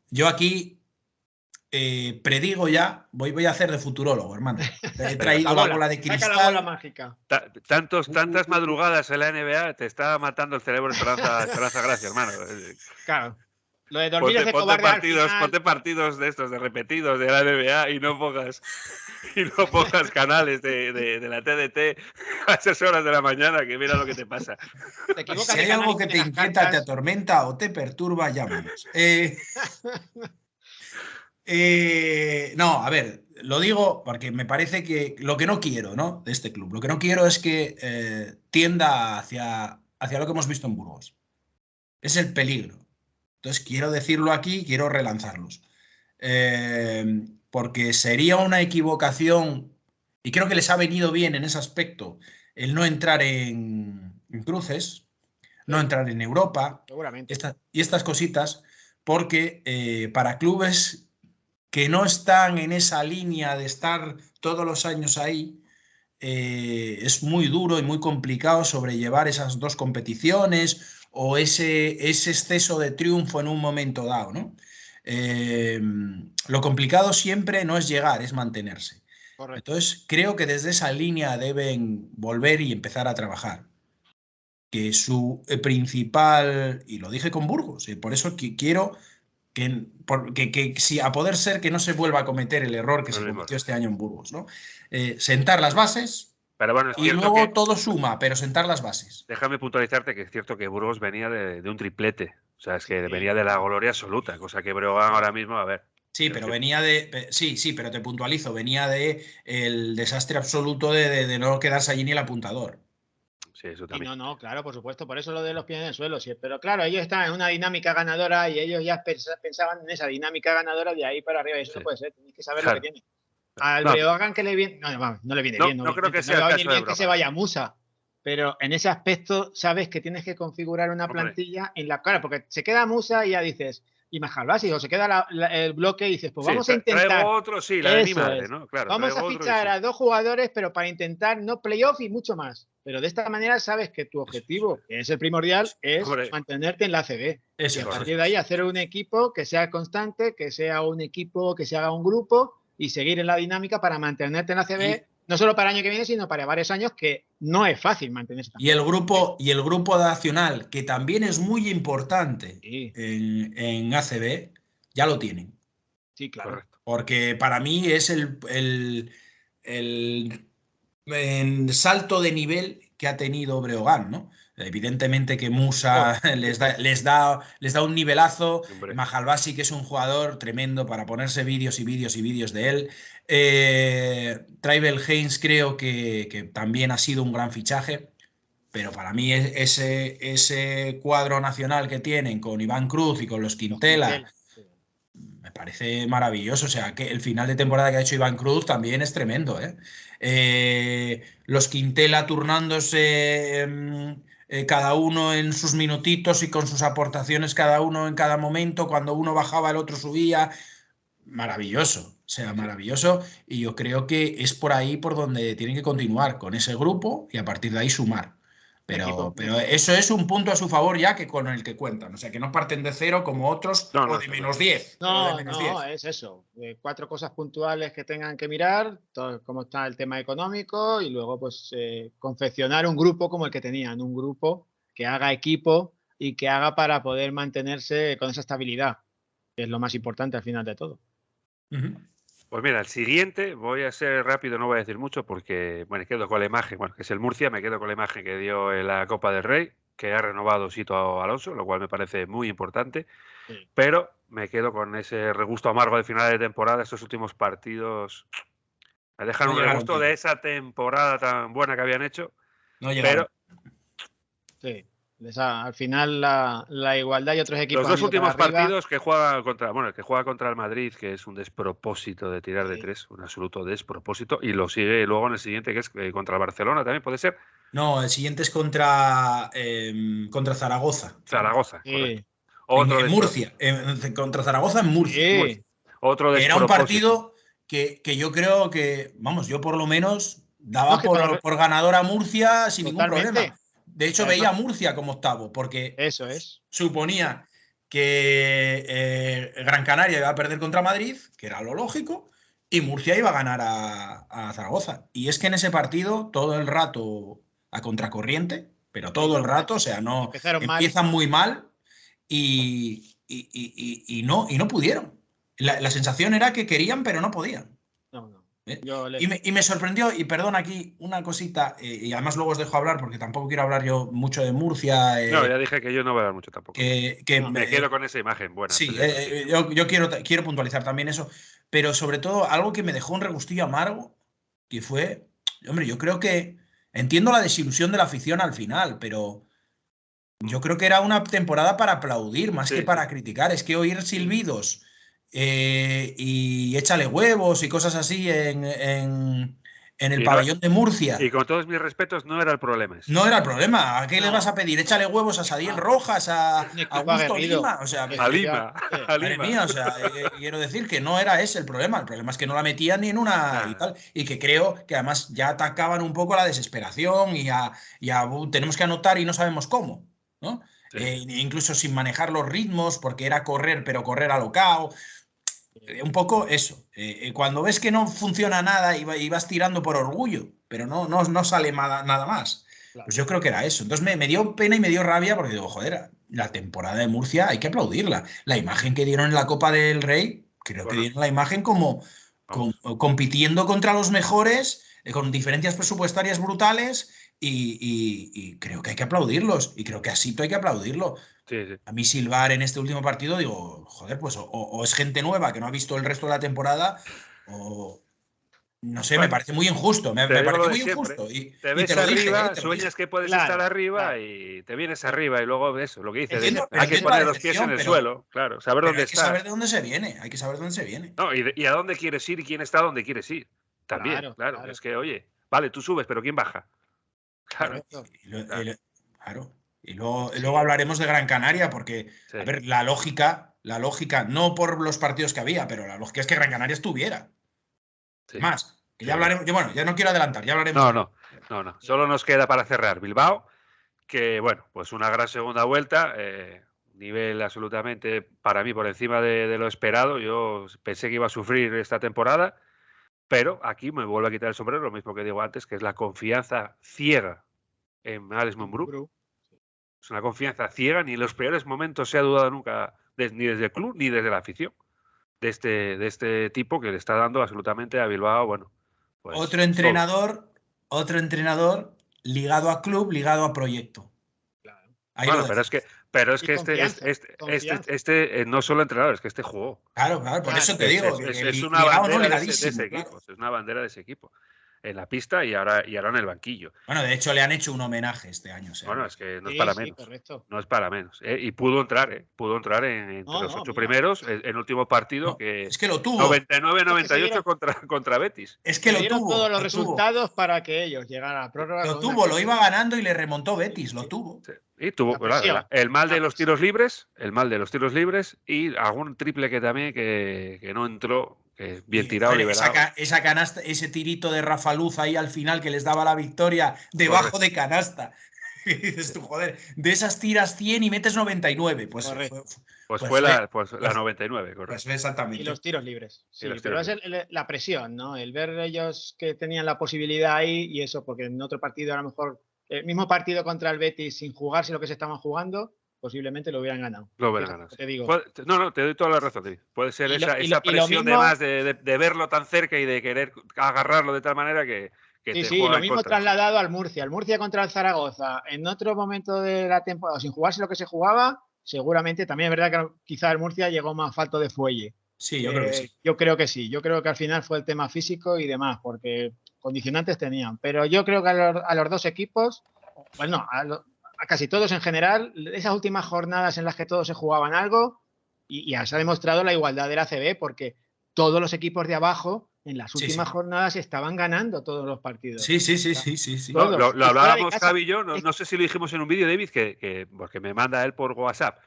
Yo aquí predigo ya, voy a hacer de futurólogo, hermano. He traído la bola de cristal. Saca la bola mágica. Tantas madrugadas en la NBA te está matando el cerebro Esperanza Gracia, hermano. Claro. Lo de dormir es de ponte partidos de estos, de repetidos de la NBA y no pongas canales de la TDT a esas horas de la mañana, que mira lo que te pasa. Si hay algo que te inquieta, te atormenta o te perturba, llámanos. No, a ver, lo digo porque me parece que lo que no quiero, ¿no? De este club, lo que no quiero es que tienda hacia lo que hemos visto en Burgos. Es el peligro. Entonces quiero decirlo aquí, quiero relanzarlos. Porque sería una equivocación, y creo que les ha venido bien en ese aspecto, el no entrar en cruces, no entrar en Europa, seguramente. Y estas cositas, porque para clubes que no están en esa línea de estar todos los años ahí, es muy duro y muy complicado sobrellevar esas dos competiciones o ese exceso de triunfo en un momento dado, ¿no? Lo complicado siempre no es llegar, es mantenerse. Correcto. Entonces, creo que desde esa línea deben volver y empezar a trabajar. Que su principal, y lo dije con Burgos, y por eso quiero que si a poder ser que no se vuelva a cometer el error que se cometió este año en Burgos, ¿no? Sentar las bases, Pero bueno, es Y cierto luego que, todo suma, pero sentar las bases. déjame puntualizarte que es cierto que Burgos venía de un triplete. O sea, es que Sí. venía de la gloria absoluta, cosa que Breogán ahora mismo, a ver. Sí, pero venía de. Sí, pero te puntualizo, venía de el desastre absoluto de no quedarse allí ni el apuntador. Sí, eso Y también. no, claro, por supuesto, por eso lo de los pies en el suelo, sí, pero claro, ellos estaban en una dinámica ganadora y ellos ya pensaban en esa dinámica ganadora de ahí para arriba, y eso Sí. no puede ser, tienes que saber lo que Claro. tiene. Al No, Breogán que le viene, no le viene bien, no creo que obviamente, no sea le el va a venir caso de bien que se Breogán. vaya Musa, pero en ese aspecto sabes que tienes que configurar una Hombre. plantilla en la cara, porque se queda Musa y ya dices, y Majalbasi, o se queda el bloque y dices, pues Sí, vamos a intentar. traigo otro, sí, la de mi Eso madre, es. ¿no? Claro, Vamos traigo a otro y fichar sí. a 2 jugadores, pero para intentar no playoff y mucho más. Pero de esta manera sabes que tu objetivo, que es el primordial, es Hombre, mantenerte en la ACB. Eso Y a es. partir de ahí hacer un equipo que sea constante, que sea un equipo que se haga un grupo y seguir en la dinámica para mantenerte en la ACB, no solo para el año que viene, sino para varios años, que no es fácil mantenerse. Y el grupo nacional, que también es muy importante Sí, en ACB, ya lo tienen. sí, claro. correcto. Porque para mí es el salto de nivel que ha tenido Breogán, ¿no? Evidentemente que Musa les da un nivelazo. Hombre. Majalbasi, que es un jugador tremendo para ponerse vídeos y vídeos y vídeos de él. Tribal Haynes creo que también ha sido un gran fichaje. Pero para mí ese cuadro nacional que tienen con Iván Cruz y con los Quintela me parece maravilloso. O sea, que el final de temporada que ha hecho Iván Cruz también es tremendo, ¿eh? Los Quintela turnándose cada uno en sus minutitos y con sus aportaciones cada uno en cada momento. Cuando uno bajaba, el otro subía. Maravilloso, o sea, maravilloso. Y yo creo que es por ahí por donde tienen que continuar, con ese grupo y a partir de ahí sumar. Pero eso es un punto a su favor ya que con el que cuentan. O sea, que no parten de cero como otros o de menos 10. No, es eso. 4 cosas puntuales que tengan que mirar, todo, cómo está el tema económico y luego pues confeccionar un grupo como el que tenían, un grupo que haga equipo y que haga para poder mantenerse con esa estabilidad, que es lo más importante al final de todo. Pues mira, el siguiente, voy a ser rápido, no voy a decir mucho porque, bueno, quedo con la imagen, bueno, que es el Murcia, me quedo con la imagen que dio en la Copa del Rey, que ha renovado Sito Alonso, lo cual me parece muy importante, Sí. pero me quedo con ese regusto amargo de final de temporada, estos últimos partidos me dejan un regusto de esa temporada tan buena que habían hecho, pero... Sí. Al final la igualdad y otros equipos. Los dos últimos partidos que juega el que juega contra el Madrid, que es un despropósito de tirar de tres, un absoluto despropósito, y lo sigue luego en el siguiente, que es contra el Barcelona, también puede ser. No, el siguiente es contra Zaragoza. Zaragoza, Sí. correcto. Otro en Murcia, contra Zaragoza en Murcia. Sí. Otro Era un partido que yo creo que, vamos, yo por lo menos daba por ganador a Murcia sin ningún problema. De hecho, veía a Murcia como octavo, porque eso es. Suponía que Gran Canaria iba a perder contra Madrid, que era lo lógico, y Murcia iba a ganar a Zaragoza. Y es que en ese partido, todo el rato a contracorriente, pero todo el rato, o sea, no empiezan muy mal y no pudieron. La sensación era que querían, pero no podían. Y me sorprendió, y perdón aquí una cosita, y además luego os dejo hablar porque tampoco quiero hablar yo mucho de Murcia. No, ya dije que yo no voy a hablar mucho tampoco. Me quedo con esa imagen buena. Sí, yo quiero puntualizar también eso, pero sobre todo algo que me dejó un regustillo amargo, que fue, hombre, yo creo que entiendo la desilusión de la afición al final, pero yo creo que era una temporada para aplaudir más que para criticar. Es que oír silbidos y échale huevos y cosas así en el pabellón de Murcia. Y con todos mis respetos, no era el problema ese. No era el problema. ¿A qué le vas a pedir? Échale huevos a Sadiel Rojas, a Augusto Lima. O sea, a Lima. Madre mía, o sea, quiero decir que no era ese el problema. El problema es que no la metían ni en una y tal. Y que creo que además ya atacaban un poco la desesperación y tenemos que anotar y no sabemos cómo, ¿no? Incluso sin manejar los ritmos, porque era correr, pero correr alocao. Un poco eso. Cuando ves que no funciona nada y vas tirando por orgullo, pero no sale nada más. Claro. Pues yo creo que era eso. Entonces me dio pena y me dio rabia porque digo, joder, la temporada de Murcia hay que aplaudirla. La imagen que dieron en la Copa del Rey, creo que dieron la imagen como compitiendo contra los mejores, con diferencias presupuestarias brutales y creo que hay que aplaudirlos. Y creo que a Sito hay que aplaudirlo. Sí, sí. A mí silbar en este último partido, digo, joder, pues o es gente nueva que no ha visto el resto de la temporada o... No sé, me Bueno, parece muy injusto, te me digo lo pareció de muy siempre. injusto. Te Y te ves lo dije, arriba, te lo dije. sueñas que puedes estar Claro, arriba claro. y te vienes arriba y luego eso, lo que dices, Entiendo, Pero hay que entiendo la poner los pies en decepción, el suelo, claro, saber pero dónde hay que saber estás. de dónde se viene, hay que saber de dónde se viene. No, y a dónde quieres ir y quién está donde quieres ir. También, Claro, claro. claro. Es que, oye, vale, tú subes, pero ¿quién baja? Claro, Claro, Correcto. claro. claro. Y luego Sí, hablaremos de Gran Canaria, porque, Sí, a ver, la lógica, no por los partidos que había, pero la lógica es que Gran Canaria estuviera. sí, Más, que sí, ya sí. hablaremos, bueno, ya no quiero adelantar, ya hablaremos No, de... no, no. Solo nos queda para cerrar Bilbao, que bueno, pues una gran segunda vuelta, nivel absolutamente para mí por encima de lo esperado. Yo pensé que iba a sufrir esta temporada, pero aquí me vuelvo a quitar el sombrero, lo mismo que digo antes, que es la confianza ciega en Alex en Mumbrú. Mumbrú. Es una confianza ciega, ni en los peores momentos se ha dudado nunca, ni desde el club ni desde la afición, de este tipo que le está dando absolutamente a Bilbao, bueno, Otro pues todo. entrenador, otro entrenador ligado a club, ligado a proyecto. Claro. Ahí lo Bueno, dejo. pero es Y que confianza, confianza. no solo entrenador, es que este jugó. Claro, claro, por Claro, eso te digo, que Es una ligado, no, bandera de ese ligadísimo, equipo, claro. es una bandera de ese equipo. En la pista y ahora en el banquillo. Bueno, de hecho le han hecho un homenaje este año, o sea Bueno, que... es que no es sí, para sí, menos. correcto. No es para menos. Y pudo entrar entre No, los no, 8 mira. primeros en el último partido No, que es que lo tuvo, 99-98 contra Betis. es que Se lo dieron todos tuvo, los lo tuvo. resultados para que ellos llegaran a la prórroga Lo con una tuvo, lo actitud. iba ganando y le remontó Sí, Betis, lo sí. tuvo. Sí. Y tuvo, La claro, presión. el mal de La los presión. tiros libres, y algún triple que también que no entró, que bien Y tirado, joder, esa, liberado. esa canasta, ese tirito de Rafa Luz ahí al final que les daba la victoria debajo Correcto. de canasta. Y dices Sí. tú, joder, de esas tiras 100 y metes 99. Pues fue, Correcto. Pues pues fue fue, la pues, 99, pues correcto. fue Y los exactamente. tiros libres. Y Sí, los pero tiros es libres. la presión, ¿no? El ver ellos que tenían la posibilidad ahí y eso, porque en otro partido a lo mejor, el mismo partido contra el Betis sin jugarse lo que se estaban jugando, posiblemente lo hubieran ganado. Lo hubieran Fíjate ganado, lo que sí. te digo. No, te doy toda la razón, David. Puede ser esa Y lo presión de mismo, más de verlo tan cerca y de querer agarrarlo de tal manera que sí, te sí, juega lo en mismo contra, sí. trasladado al Murcia. El Murcia contra el Zaragoza, en otro momento de la temporada, sin jugarse lo que se jugaba, seguramente también es verdad que quizá el Murcia llegó más falto de fuelle. Sí, yo creo que sí. Yo creo que sí, yo creo que al final fue el tema físico y demás, porque condicionantes tenían. Pero yo creo que a los dos equipos, bueno, a casi todos en general, esas últimas jornadas en las que todos se jugaban algo, y ya se ha demostrado la igualdad del ACB, porque todos los equipos de abajo en las Sí, últimas sí. jornadas estaban ganando todos los partidos. Sí, sí, O sí, sea, sí, sí, sí. No, todos. lo Y fuera de hablábamos casa. Javi y yo, no sé si lo dijimos en un vídeo, David, porque me manda él por WhatsApp,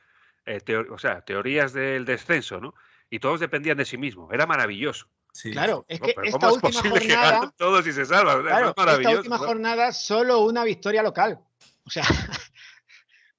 o sea, teorías del descenso, ¿no? Y todos dependían de sí mismos. Era maravilloso. Sí. Claro, es No, que pero ¿cómo esta es última posible que ganen jornada, todos y se salvan? O sea, eso es claro, esta maravilloso, última ¿no? jornada solo una victoria local. O sea,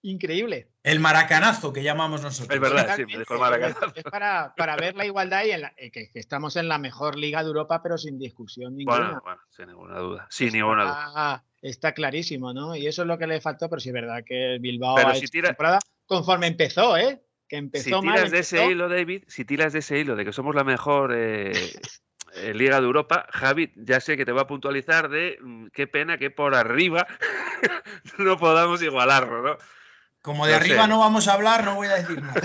increíble. El maracanazo que llamamos Es nosotros. verdad, sí, me dijo el Totalmente, correcto. Maracaná. Es para ver la igualdad y que estamos en la mejor liga de Europa, pero sin discusión Bueno, ninguna. sin ninguna duda. Sin ninguna duda. Está clarísimo, ¿no? Y eso es lo que le faltó, pero sí es verdad que el Bilbao Pero ha hecho temporada conforme empezó, ¿eh? Que si empezó mal, tiras de ese empezó. hilo, David, si tiras de ese hilo de que somos la mejor Liga de Europa, Javi, ya sé que te va a puntualizar de qué pena que por arriba no podamos igualarlo, ¿no? Como de Lo arriba sé. no vamos a hablar, no voy a decir nada.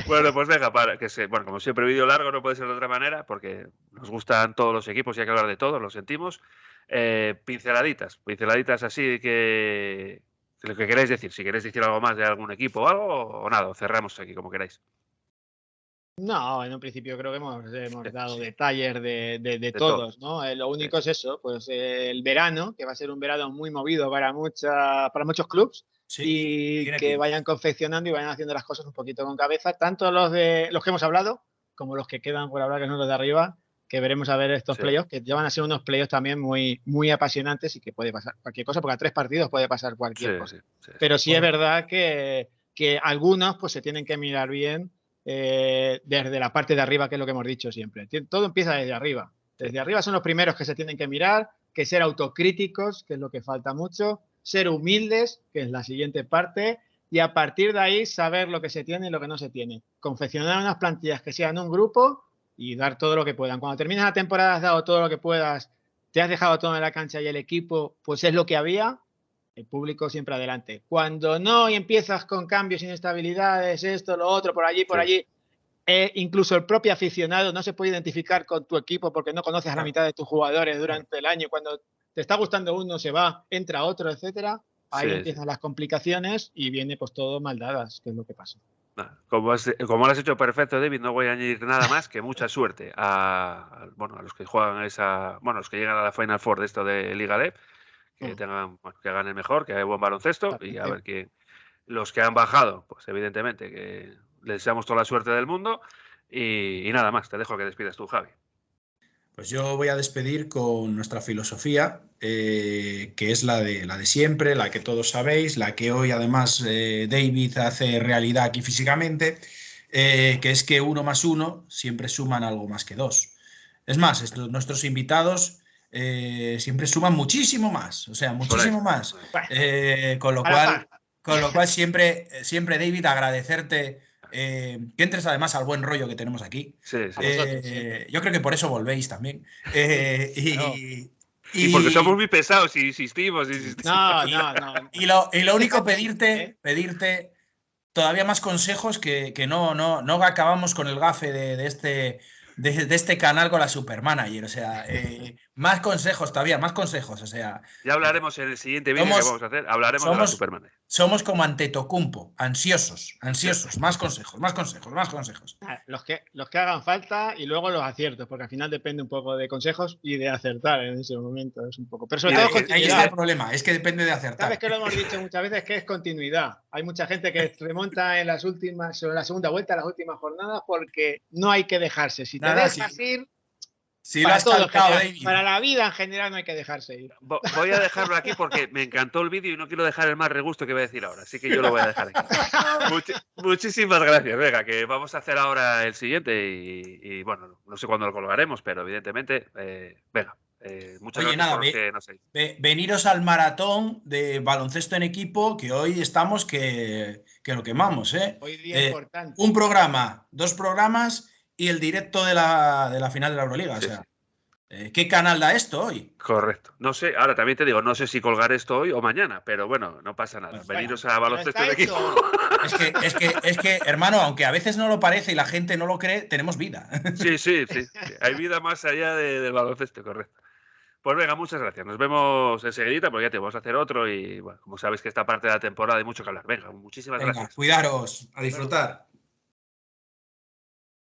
Bueno, pues venga, bueno, como siempre, vídeo largo no puede ser de otra manera, porque nos gustan todos los equipos y hay que hablar de todos, lo sentimos. Pinceladitas así que lo que queráis decir, si queréis decir algo más de algún equipo o algo, o nada, cerramos aquí como queráis. No, en un principio creo que hemos dado Sí. detalles de De todo. todos, ¿no? Lo único es eso, pues el verano, que va a ser un verano muy movido para muchos clubes Sí, y tiene que pinta. vayan confeccionando y vayan haciendo las cosas un poquito con cabeza, tanto los que hemos hablado como los que quedan por hablar, que son los de arriba, que veremos a ver estos Sí. playoffs, que ya van a ser unos playoffs también muy, muy apasionantes y que puede pasar cualquier cosa, porque a 3 partidos puede pasar cualquier Sí, cosa. sí. Pero sí es verdad que algunos pues se tienen que mirar bien desde la parte de arriba, que es lo que hemos dicho siempre. Todo empieza desde arriba. Desde arriba son los primeros que se tienen que mirar, que ser autocríticos, que es lo que falta mucho, ser humildes, que es la siguiente parte, y a partir de ahí saber lo que se tiene y lo que no se tiene. Confeccionar unas plantillas que sean un grupo y dar todo lo que puedan. Cuando terminas la temporada has dado todo lo que puedas, te has dejado todo en la cancha y el equipo, pues es lo que había, el público siempre adelante. Cuando no y empiezas con cambios, inestabilidades, esto, lo otro, por allí, incluso el propio aficionado no se puede identificar con tu equipo porque no conoces a la mitad de tus jugadores durante el año. Cuando te está gustando uno, se va, entra otro, etcétera. Ahí empiezan las complicaciones y viene pues todo mal dadas, que es lo que pasa. Como lo has hecho perfecto, David, no voy a añadir nada más que mucha suerte a los que juegan los que llegan a la Final Four de esto de Liga D, que que ganen mejor, que haya buen baloncesto y a ver que los que han bajado, pues evidentemente que les deseamos toda la suerte del mundo y nada más, te dejo que despidas tú, Javi. Pues yo voy a despedir con nuestra filosofía, que es la de siempre, la que todos sabéis, la que hoy además David hace realidad aquí físicamente, que es que 1 más 1 siempre suman algo más que 2. Es más, nuestros invitados siempre suman muchísimo más, o sea, muchísimo más. Con lo cual siempre David, agradecerte que entres además al buen rollo que tenemos aquí. Sí. Yo creo que por eso volvéis también. Y porque somos muy pesados y insistimos. No. Y lo único, pedirte todavía más consejos, que no acabamos con el gafe de este canal con la Supermanager. O sea, más consejos todavía, más consejos. O sea, ya hablaremos en el siguiente vídeo que vamos a hacer. Hablaremos de la Supermanager. Somos como Antetokounmpo, ansiosos. Más consejos. Los que hagan falta y luego los aciertos, porque al final depende un poco de consejos y de acertar en ese momento. Es un poco. Pero sobre todo ahí está el problema, es que depende de acertar. Sabes que lo hemos dicho muchas veces, que es continuidad. Hay mucha gente que remonta en la segunda vuelta, en las últimas jornadas, porque no hay que dejarse. Si te dejas ir, para todo, para la vida en general no hay que dejarse ir. Voy a dejarlo aquí porque me encantó el vídeo y no quiero dejar el más regusto que voy a decir ahora, así que yo lo voy a dejar aquí. Muchísimas gracias. Venga, que vamos a hacer ahora el siguiente y bueno, no sé cuándo lo colgaremos, pero evidentemente, venga. Muchas gracias por los que no sé. Veniros al maratón de baloncesto en equipo, que hoy estamos que lo quemamos. Hoy día importante. Un programa, 2 programas y el directo de la final de la Euroliga. Sí, o sea, ¿qué canal da esto hoy? Correcto. No sé, ahora también te digo, no sé si colgar esto hoy o mañana, pero bueno, no pasa nada. Pues veniros a baloncesto en equipo. Es que, hermano, aunque a veces no lo parece y la gente no lo cree, tenemos vida. Sí. Hay vida más allá del baloncesto, correcto. Pues venga, muchas gracias. Nos vemos enseguidita, porque ya te vamos a hacer otro y bueno, como sabes que esta parte de la temporada hay mucho que hablar. Venga, muchísimas gracias. Cuidaros, a disfrutar.